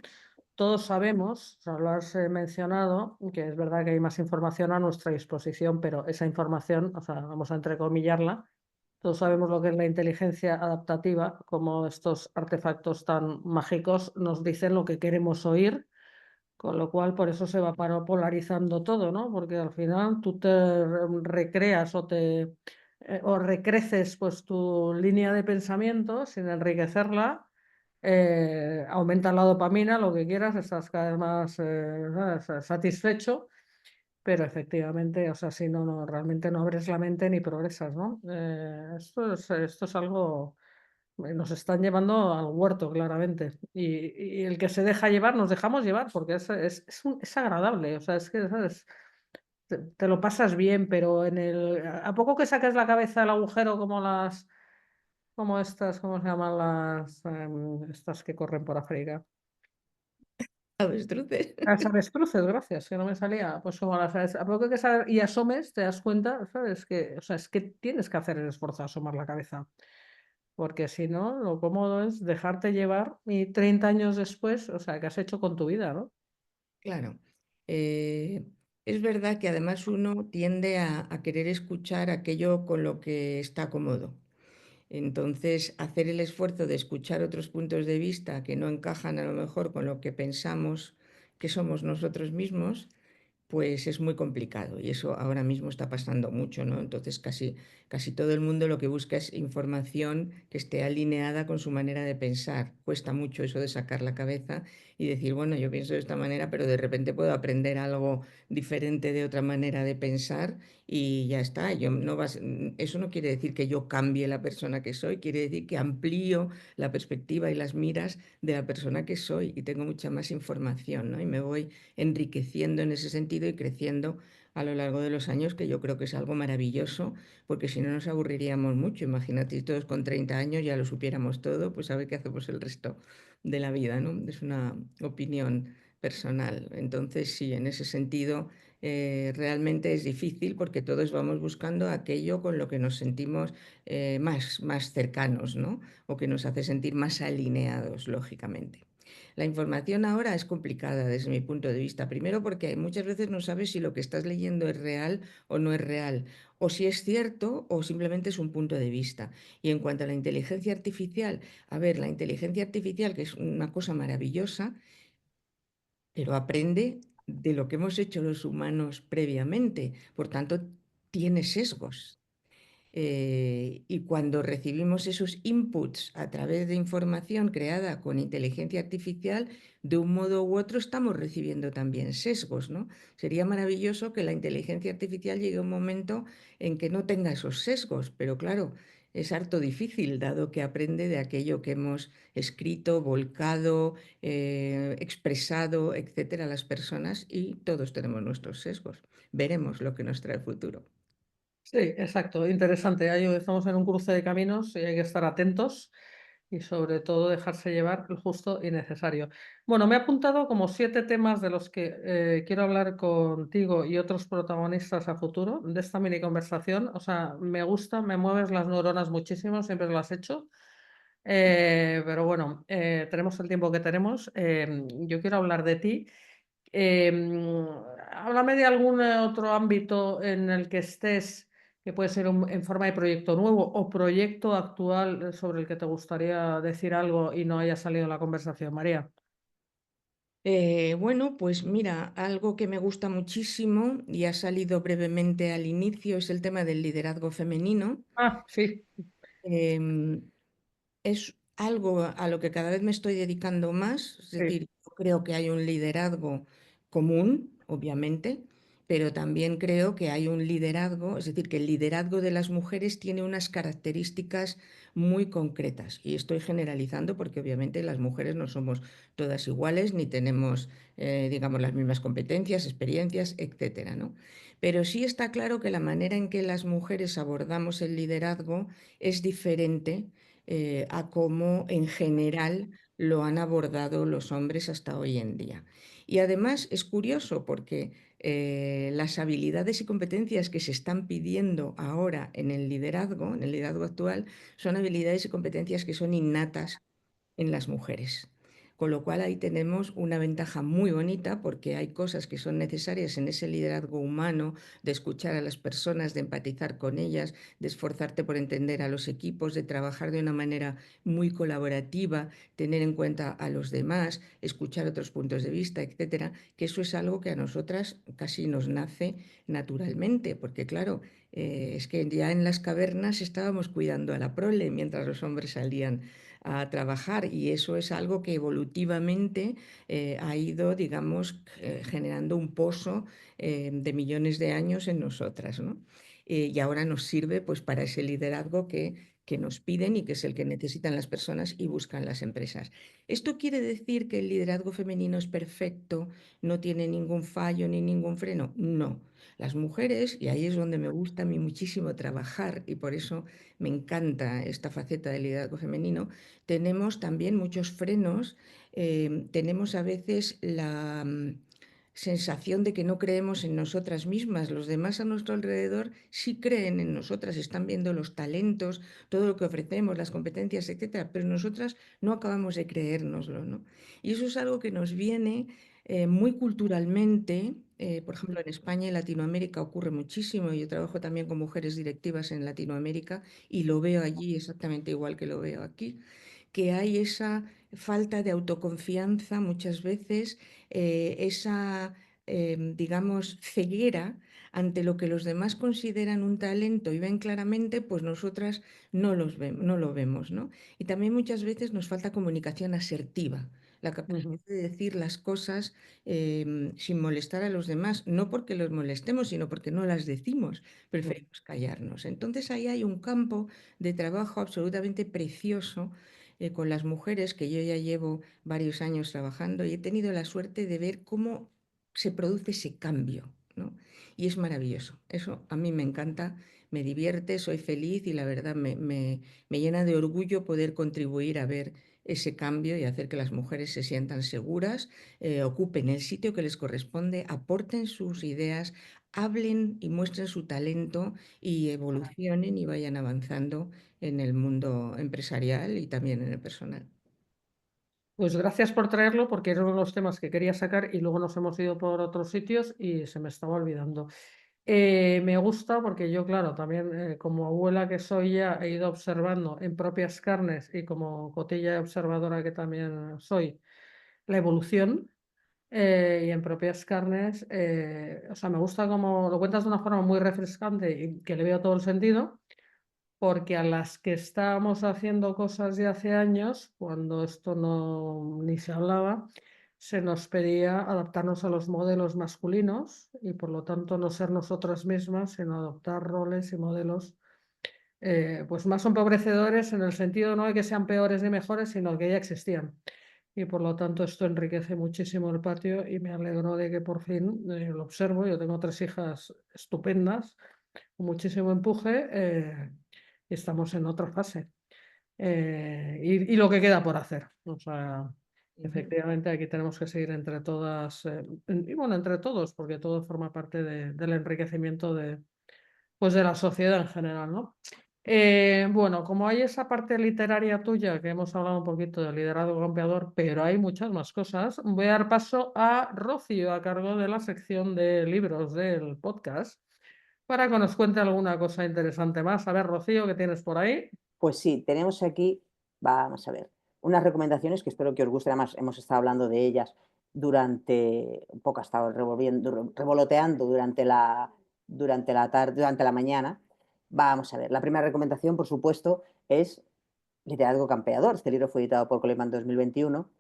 Todos sabemos, o sea, lo has mencionado, que es verdad que hay más información a nuestra disposición, pero esa información, o sea, vamos a entrecomillarla, todos sabemos lo que es la inteligencia adaptativa, como estos artefactos tan mágicos nos dicen lo que queremos oír, con lo cual por eso se va polarizando todo, ¿no? Porque al final tú te recreas o recreces pues tu línea de pensamiento sin enriquecerla, aumentas la dopamina, lo que quieras, estás cada vez más ¿sabes? Satisfecho, pero efectivamente, o sea, si no, realmente no abres la mente ni progresas, ¿no? Esto es algo, nos están llevando al huerto, claramente. Y el que se deja llevar, nos dejamos llevar, porque es agradable, o sea, es que, ¿sabes? Te lo pasas bien, pero a poco que saques la cabeza del agujero, como estas, ¿cómo se llaman estas que corren por África? Avestruces. Las avestruces, gracias, que no me salía. Pues como a poco que y asomes, te das cuenta, ¿sabes? O sea, es que tienes que hacer el esfuerzo de asomar la cabeza, porque si no, lo cómodo es dejarte llevar y 30 años después, o sea, ¿qué has hecho con tu vida, no? Claro. Eh, es verdad que además uno tiende a querer escuchar aquello con lo que está cómodo. Entonces, hacer el esfuerzo de escuchar otros puntos de vista que no encajan a lo mejor con lo que pensamos que somos nosotros mismos, pues es muy complicado y eso ahora mismo está pasando mucho, ¿no? Entonces casi todo el mundo lo que busca es información que esté alineada con su manera de pensar. Cuesta mucho eso de sacar la cabeza y decir, bueno, yo pienso de esta manera, pero de repente puedo aprender algo diferente de otra manera de pensar y ya está. Eso no quiere decir que yo cambie la persona que soy, quiere decir que amplío la perspectiva y las miras de la persona que soy y tengo mucha más información, ¿no? Y me voy enriqueciendo en ese sentido y creciendo a lo largo de los años, que yo creo que es algo maravilloso, porque si no nos aburriríamos mucho. Imagínate, si todos con 30 años ya lo supiéramos todo, pues a ver qué hacemos el resto de la vida, ¿no? Es una opinión personal. Entonces, sí, en ese sentido, realmente es difícil porque todos vamos buscando aquello con lo que nos sentimos más cercanos, ¿no? O que nos hace sentir más alineados, lógicamente. La información ahora es complicada desde mi punto de vista. Primero porque muchas veces no sabes si lo que estás leyendo es real o no es real, o si es cierto o simplemente es un punto de vista. Y en cuanto a la inteligencia artificial, a ver, la inteligencia artificial, que es una cosa maravillosa, pero aprende de lo que hemos hecho los humanos previamente. Por tanto, tiene sesgos. Y cuando recibimos esos inputs a través de información creada con inteligencia artificial, de un modo u otro estamos recibiendo también sesgos, ¿no? Sería maravilloso que la inteligencia artificial llegue a un momento en que no tenga esos sesgos, pero claro, es harto difícil, dado que aprende de aquello que hemos escrito, volcado, expresado, etcétera, a las personas, y todos tenemos nuestros sesgos. Veremos lo que nos trae el futuro. Sí, exacto, interesante. Ahí estamos en un cruce de caminos y hay que estar atentos y sobre todo dejarse llevar el justo y necesario. Bueno, me he apuntado como 7 temas de los que quiero hablar contigo y otros protagonistas a futuro de esta mini conversación. O sea, me gusta, me mueves las neuronas muchísimo, siempre lo has hecho. Pero bueno, tenemos el tiempo que tenemos. Yo quiero hablar de ti. Háblame de algún otro ámbito en el que estés, que puede ser en forma de proyecto nuevo o proyecto actual sobre el que te gustaría decir algo y no haya salido en la conversación, María. Bueno, pues mira, algo que me gusta muchísimo y ha salido brevemente al inicio es el tema del liderazgo femenino. Ah, sí, Em, es algo a lo que cada vez me estoy dedicando más, es sí. decir, yo creo que hay un liderazgo común, obviamente, pero también creo que hay un liderazgo, es decir, que el liderazgo de las mujeres tiene unas características muy concretas. Y estoy generalizando porque obviamente las mujeres no somos todas iguales ni tenemos, digamos, las mismas competencias, experiencias, etcétera, ¿no? Pero sí está claro que la manera en que las mujeres abordamos el liderazgo es diferente a cómo en general lo han abordado los hombres hasta hoy en día. Y además es curioso porque las habilidades y competencias que se están pidiendo ahora en el liderazgo actual, son habilidades y competencias que son innatas en las mujeres. Con lo cual ahí tenemos una ventaja muy bonita porque hay cosas que son necesarias en ese liderazgo humano, de escuchar a las personas, de empatizar con ellas, de esforzarte por entender a los equipos, de trabajar de una manera muy colaborativa, tener en cuenta a los demás, escuchar otros puntos de vista, etcétera, que eso es algo que a nosotras casi nos nace naturalmente, porque claro, es que ya en las cavernas estábamos cuidando a la prole mientras los hombres salían a trabajar y eso es algo que evolutivamente ha ido, digamos, generando un pozo de millones de años en nosotras, ¿no? Y ahora nos sirve pues para ese liderazgo que nos piden y que es el que necesitan las personas y buscan las empresas. ¿Esto quiere decir que el liderazgo femenino es perfecto, no tiene ningún fallo ni ningún freno? No. Las mujeres, y ahí es donde me gusta a mí muchísimo trabajar y por eso me encanta esta faceta del liderazgo femenino, tenemos también muchos frenos, tenemos a veces la sensación de que no creemos en nosotras mismas. Los demás a nuestro alrededor sí creen en nosotras, están viendo los talentos, todo lo que ofrecemos, las competencias, etcétera, pero nosotras no acabamos de creérnoslo, ¿no? Y eso es algo que nos viene muy culturalmente. Por ejemplo, en España y Latinoamérica ocurre muchísimo. Yo trabajo también con mujeres directivas en Latinoamérica y lo veo allí exactamente igual que lo veo aquí, que hay esa falta de autoconfianza muchas veces, esa digamos, ceguera ante lo que los demás consideran un talento y ven claramente, pues nosotras no lo vemos, ¿no? Y también muchas veces nos falta comunicación asertiva, la capacidad Ujú, de decir las cosas sin molestar a los demás, no porque los molestemos, sino porque no las decimos, ujú. preferimos callarnos. Entonces ahí hay un campo de trabajo absolutamente precioso con las mujeres que yo ya llevo varios años trabajando y he tenido la suerte de ver cómo se produce ese cambio, ¿no? Y es maravilloso. Eso a mí me encanta, me divierte, soy feliz y la verdad me llena de orgullo poder contribuir a ver ese cambio y hacer que las mujeres se sientan seguras, ocupen el sitio que les corresponde, aporten sus ideas, hablen y muestren su talento y evolucionen y vayan avanzando en el mundo empresarial y también en el personal. Pues gracias por traerlo porque era uno de los temas que quería sacar y luego nos hemos ido por otros sitios y se me estaba olvidando. Me gusta porque yo, claro, también como abuela que soy ya he ido observando en propias carnes y como cotilla observadora que también soy, la evolución y en propias carnes, o sea, me gusta como lo cuentas de una forma muy refrescante y que le veo todo el sentido porque a las que estábamos haciendo cosas de hace años, cuando esto no ni se hablaba, se nos pedía adaptarnos a los modelos masculinos y por lo tanto no ser nosotras mismas, sino adoptar roles y modelos pues más empobrecedores en el sentido no de que sean peores ni mejores, sino que ya existían. Y por lo tanto esto enriquece muchísimo el patio y me alegro de que por fin lo observo. Yo tengo tres hijas estupendas, con muchísimo empuje. Y estamos en otra fase. Y lo que queda por hacer. O sea, Ujú. efectivamente aquí tenemos que seguir entre todas, y bueno, entre todos, porque todo forma parte del enriquecimiento pues de la sociedad en general, ¿no? Bueno, como hay esa parte literaria tuya, que hemos hablado un poquito de liderazgo campeador, pero hay muchas más cosas, voy a dar paso a Rocío, a cargo de la sección de libros del podcast, para que nos cuente alguna cosa interesante más. A ver, Rocío, ¿qué tienes por ahí? Pues sí, tenemos aquí, vamos a ver, unas recomendaciones que espero que os gusten. Además, hemos estado hablando de ellas durante, un poco ha estado revoloteando durante la tarde, durante la mañana. Vamos a ver, la primera recomendación, por supuesto, es Liderazgo Campeador. Este libro fue editado por Coleman en 2021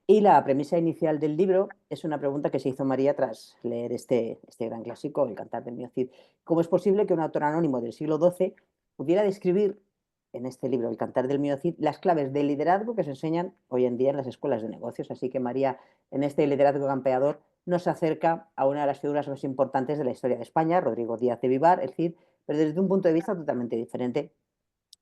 y la premisa inicial del libro es una pregunta que se hizo María tras leer este gran clásico, El Cantar del Mío Cid. ¿Cómo es posible que un autor anónimo del siglo XII pudiera describir en este libro, El Cantar del Mío Cid, las claves del liderazgo que se enseñan hoy en día en las escuelas de negocios? Así que María, en este Liderazgo Campeador, nos acerca a una de las figuras más importantes de la historia de España, Rodrigo Díaz de Vivar, el Cid, pero desde un punto de vista totalmente diferente.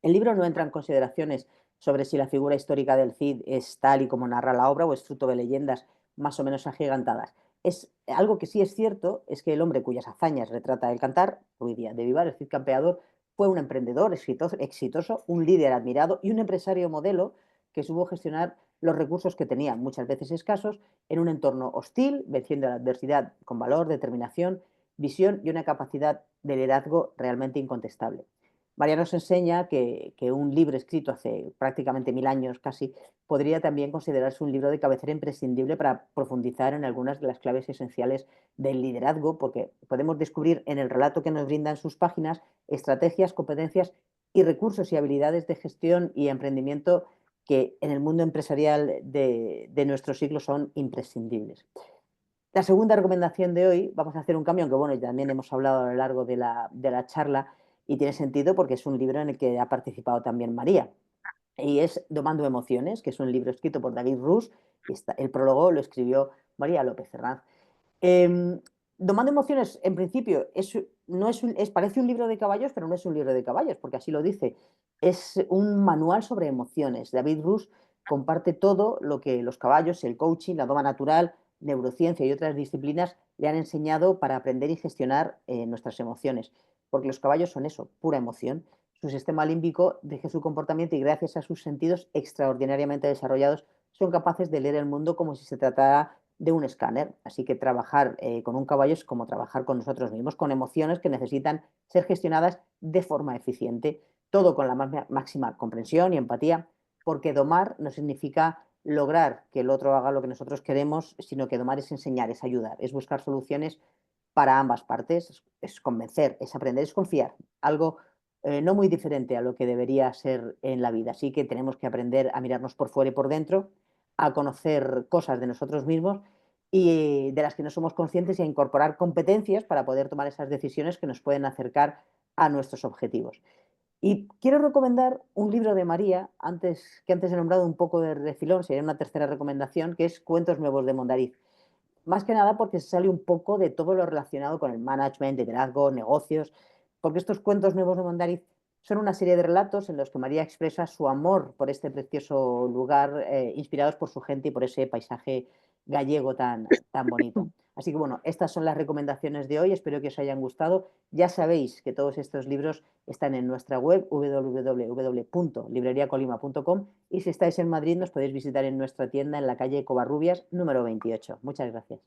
El libro no entra en consideraciones sobre si la figura histórica del Cid es tal y como narra la obra o es fruto de leyendas más o menos agigantadas. Es algo que sí es cierto, es que el hombre cuyas hazañas retrata el cantar, Ruiz Díaz de Vivar, el Cid campeador, fue un emprendedor exitoso, un líder admirado y un empresario modelo que supo gestionar los recursos que tenía, muchas veces escasos, en un entorno hostil, venciendo la adversidad con valor, determinación, visión y una capacidad de liderazgo realmente incontestable. María nos enseña que un libro escrito hace prácticamente 1000 años casi podría también considerarse un libro de cabecera imprescindible para profundizar en algunas de las claves esenciales del liderazgo, porque podemos descubrir en el relato que nos brindan sus páginas estrategias, competencias y recursos y habilidades de gestión y emprendimiento que en el mundo empresarial de nuestro siglo son imprescindibles. La segunda recomendación de hoy, vamos a hacer un cambio, aunque bueno, también hemos hablado a lo largo de la charla y tiene sentido porque es un libro en el que ha participado también María. Y es Domando Emociones, que es un libro escrito por David Rus y el prólogo lo escribió María López Herranz. Eh, Domando Emociones, en principio, no parece un libro de caballos, pero no es un libro de caballos, porque así lo dice. Es un manual sobre emociones. David Rus comparte todo lo que los caballos, el coaching, la doma natural, neurociencia y otras disciplinas le han enseñado para aprender y gestionar nuestras emociones. Porque los caballos son eso, pura emoción. Su sistema límbico rige su comportamiento y gracias a sus sentidos extraordinariamente desarrollados son capaces de leer el mundo como si se tratara de un escáner. Así que trabajar con un caballo es como trabajar con nosotros mismos, con emociones que necesitan ser gestionadas de forma eficiente, todo con la máxima comprensión y empatía, porque domar no significa lograr que el otro haga lo que nosotros queremos, sino que domar es enseñar, es ayudar, es buscar soluciones para ambas partes, es convencer, es aprender, es confiar, algo no muy diferente a lo que debería ser en la vida. Así que tenemos que aprender a mirarnos por fuera y por dentro, a conocer cosas de nosotros mismos y de las que no somos conscientes y a incorporar competencias para poder tomar esas decisiones que nos pueden acercar a nuestros objetivos. Y quiero recomendar un libro de María, que antes he nombrado un poco de refilón, sería una tercera recomendación, que es Cuentos Nuevos de Mondariz. Más que nada porque se sale un poco de todo lo relacionado con el management, liderazgo, negocios, porque estos cuentos nuevos de Mondariz son una serie de relatos en los que María expresa su amor por este precioso lugar, inspirados por su gente y por ese paisaje gallego tan bonito. Así que bueno, estas son las recomendaciones de hoy, espero que os hayan gustado. Ya sabéis que todos estos libros están en nuestra web www.libreriacolima.com y si estáis en Madrid nos podéis visitar en nuestra tienda en la calle Covarrubias número 28. Muchas gracias.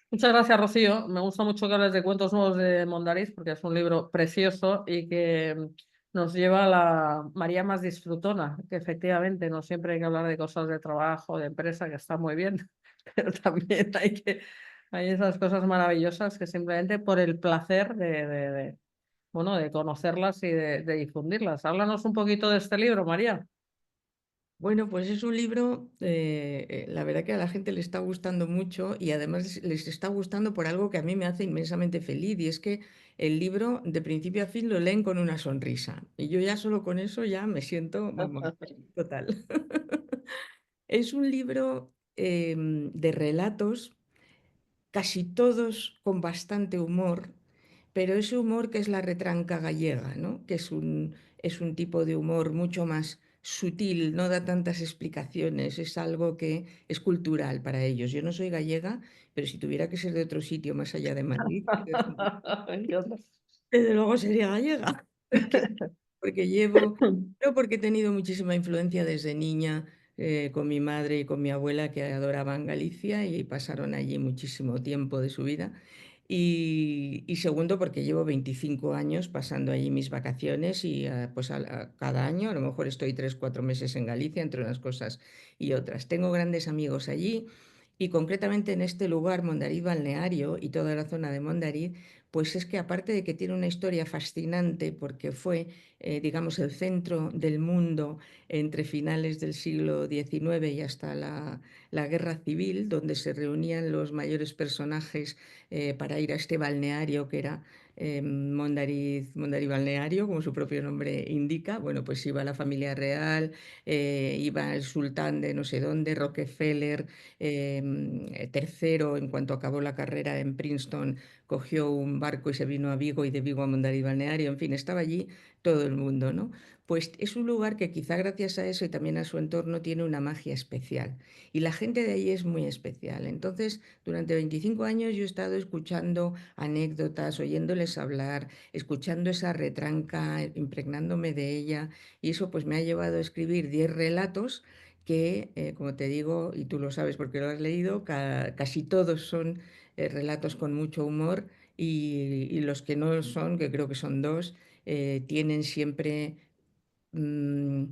Muchas gracias, Rocío. Me gusta mucho que hables de Cuentos Nuevos de Mondariz porque es un libro precioso y que nos lleva a la María más disfrutona, que efectivamente no siempre hay que hablar de cosas de trabajo, de empresa, que está muy bien, pero también hay esas cosas maravillosas que simplemente por el placer bueno, de conocerlas y de difundirlas. Háblanos un poquito de este libro, María. Bueno, pues es un libro, la verdad que a la gente le está gustando mucho y además les está gustando por algo que a mí me hace inmensamente feliz y es que el libro de principio a fin lo leen con una sonrisa y yo ya solo con eso ya me siento, vamos, total. Es un libro de relatos, casi todos con bastante humor, pero ese humor que es la retranca gallega, ¿no? Que es un tipo de humor mucho más sutil, no da tantas explicaciones, es algo que es cultural para ellos. Yo no soy gallega, pero si tuviera que ser de otro sitio más allá de Madrid, desde luego sería gallega, porque, porque llevo, no porque he tenido muchísima influencia desde niña con mi madre y con mi abuela que adoraban Galicia y pasaron allí muchísimo tiempo de su vida. Y segundo, porque llevo 25 años pasando allí mis vacaciones y pues cada año, a lo mejor estoy 3, 4 meses en Galicia, entre unas cosas y otras. Tengo grandes amigos allí y concretamente en este lugar, Mondariz Balneario y toda la zona de Mondariz, pues es que aparte de que tiene una historia fascinante porque fue, digamos, el centro del mundo entre finales del siglo XIX y hasta la Guerra Civil, donde se reunían los mayores personajes para ir a este balneario que era Mondariz Balneario, como su propio nombre indica. Bueno, pues iba la familia real, iba el sultán de no sé dónde, Rockefeller, tercero, en cuanto acabó la carrera en Princeton, cogió un barco y se vino a Vigo y de Vigo a Mondariz Balneario, en fin, estaba allí todo el mundo, ¿no? Pues es un lugar que quizá gracias a eso y también a su entorno tiene una magia especial. Y la gente de allí es muy especial. Entonces, durante 25 años yo he estado escuchando anécdotas, oyéndoles hablar, escuchando esa retranca, impregnándome de ella. Y eso pues me ha llevado a escribir 10 relatos que, como te digo, y tú lo sabes porque lo has leído, casi todos son relatos con mucho humor y los que no son, que creo que son dos, tienen siempre mm,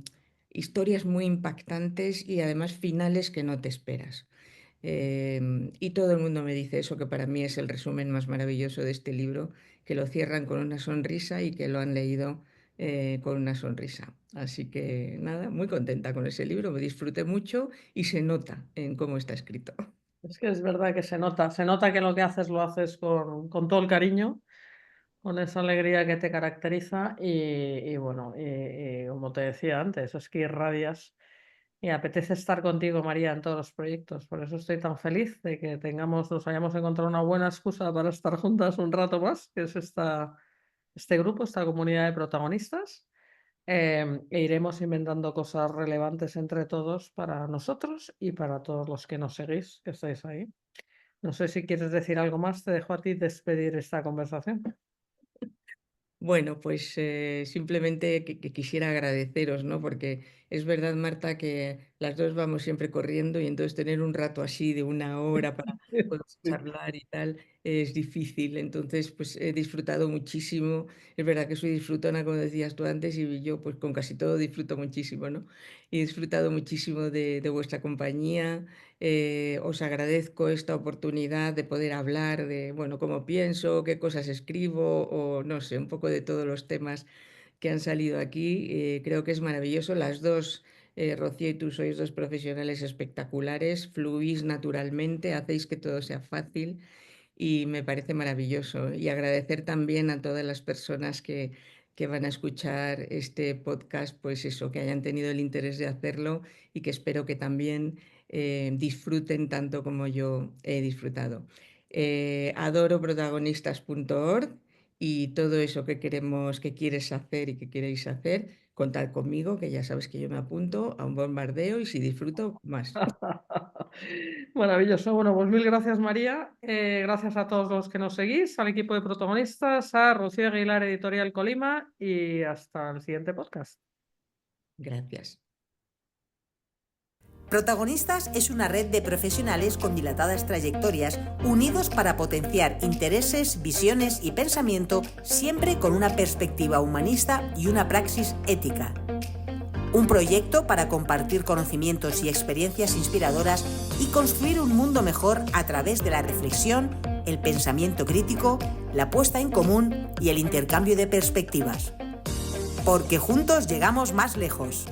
historias muy impactantes y además finales que no te esperas. Y todo el mundo me dice eso, que para mí es el resumen más maravilloso de este libro, que lo cierran con una sonrisa y que lo han leído con una sonrisa. Así que nada, muy contenta con ese libro, me disfruté mucho y se nota en cómo está escrito. Es que es verdad que se nota que lo que haces lo haces con todo el cariño, con esa alegría que te caracteriza y bueno, y como te decía antes, es que irradias y apetece estar contigo, María, en todos los proyectos. Por eso estoy tan feliz de que nos hayamos encontrado una buena excusa para estar juntas un rato más, que es este grupo, esta comunidad de protagonistas. E iremos inventando cosas relevantes entre todos para nosotros y para todos los que nos seguís, que estáis ahí. No sé si quieres decir algo más, te dejo a ti despedir esta conversación. Bueno, pues simplemente que quisiera agradeceros, ¿no? Porque Es verdad, Marta, que las dos vamos siempre corriendo y entonces tener un rato así de una hora para poder charlar y tal es difícil. Entonces, pues he disfrutado muchísimo. Es verdad que soy disfrutona, como decías tú antes, y yo pues con casi todo disfruto muchísimo, ¿no? He disfrutado muchísimo de vuestra compañía. Os agradezco esta oportunidad de poder hablar de, bueno, cómo pienso, qué cosas escribo o no sé, un poco de todos los temas que han salido aquí. Creo que es maravilloso. Las dos, Rocío y tú, sois dos profesionales espectaculares, fluís naturalmente, hacéis que todo sea fácil y me parece maravilloso. Y agradecer también a todas las personas que van a escuchar este podcast, pues eso, que hayan tenido el interés de hacerlo y que espero que también disfruten tanto como yo he disfrutado. Adoro protagonistas.org y todo eso que queremos, que quieres hacer y que queréis hacer, contad conmigo, que ya sabes que yo me apunto a un bombardeo y si disfruto, más. Maravilloso. Bueno, pues mil gracias, María. Gracias a todos los que nos seguís, al equipo de protagonistas, a Rocío Aguilar, Editorial Colima, y hasta el siguiente podcast. Gracias. Protagonistas es una red de profesionales con dilatadas trayectorias unidos para potenciar intereses, visiones y pensamiento, siempre con una perspectiva humanista y una praxis ética. Un proyecto para compartir conocimientos y experiencias inspiradoras y construir un mundo mejor a través de la reflexión, el pensamiento crítico, la puesta en común y el intercambio de perspectivas. Porque juntos llegamos más lejos.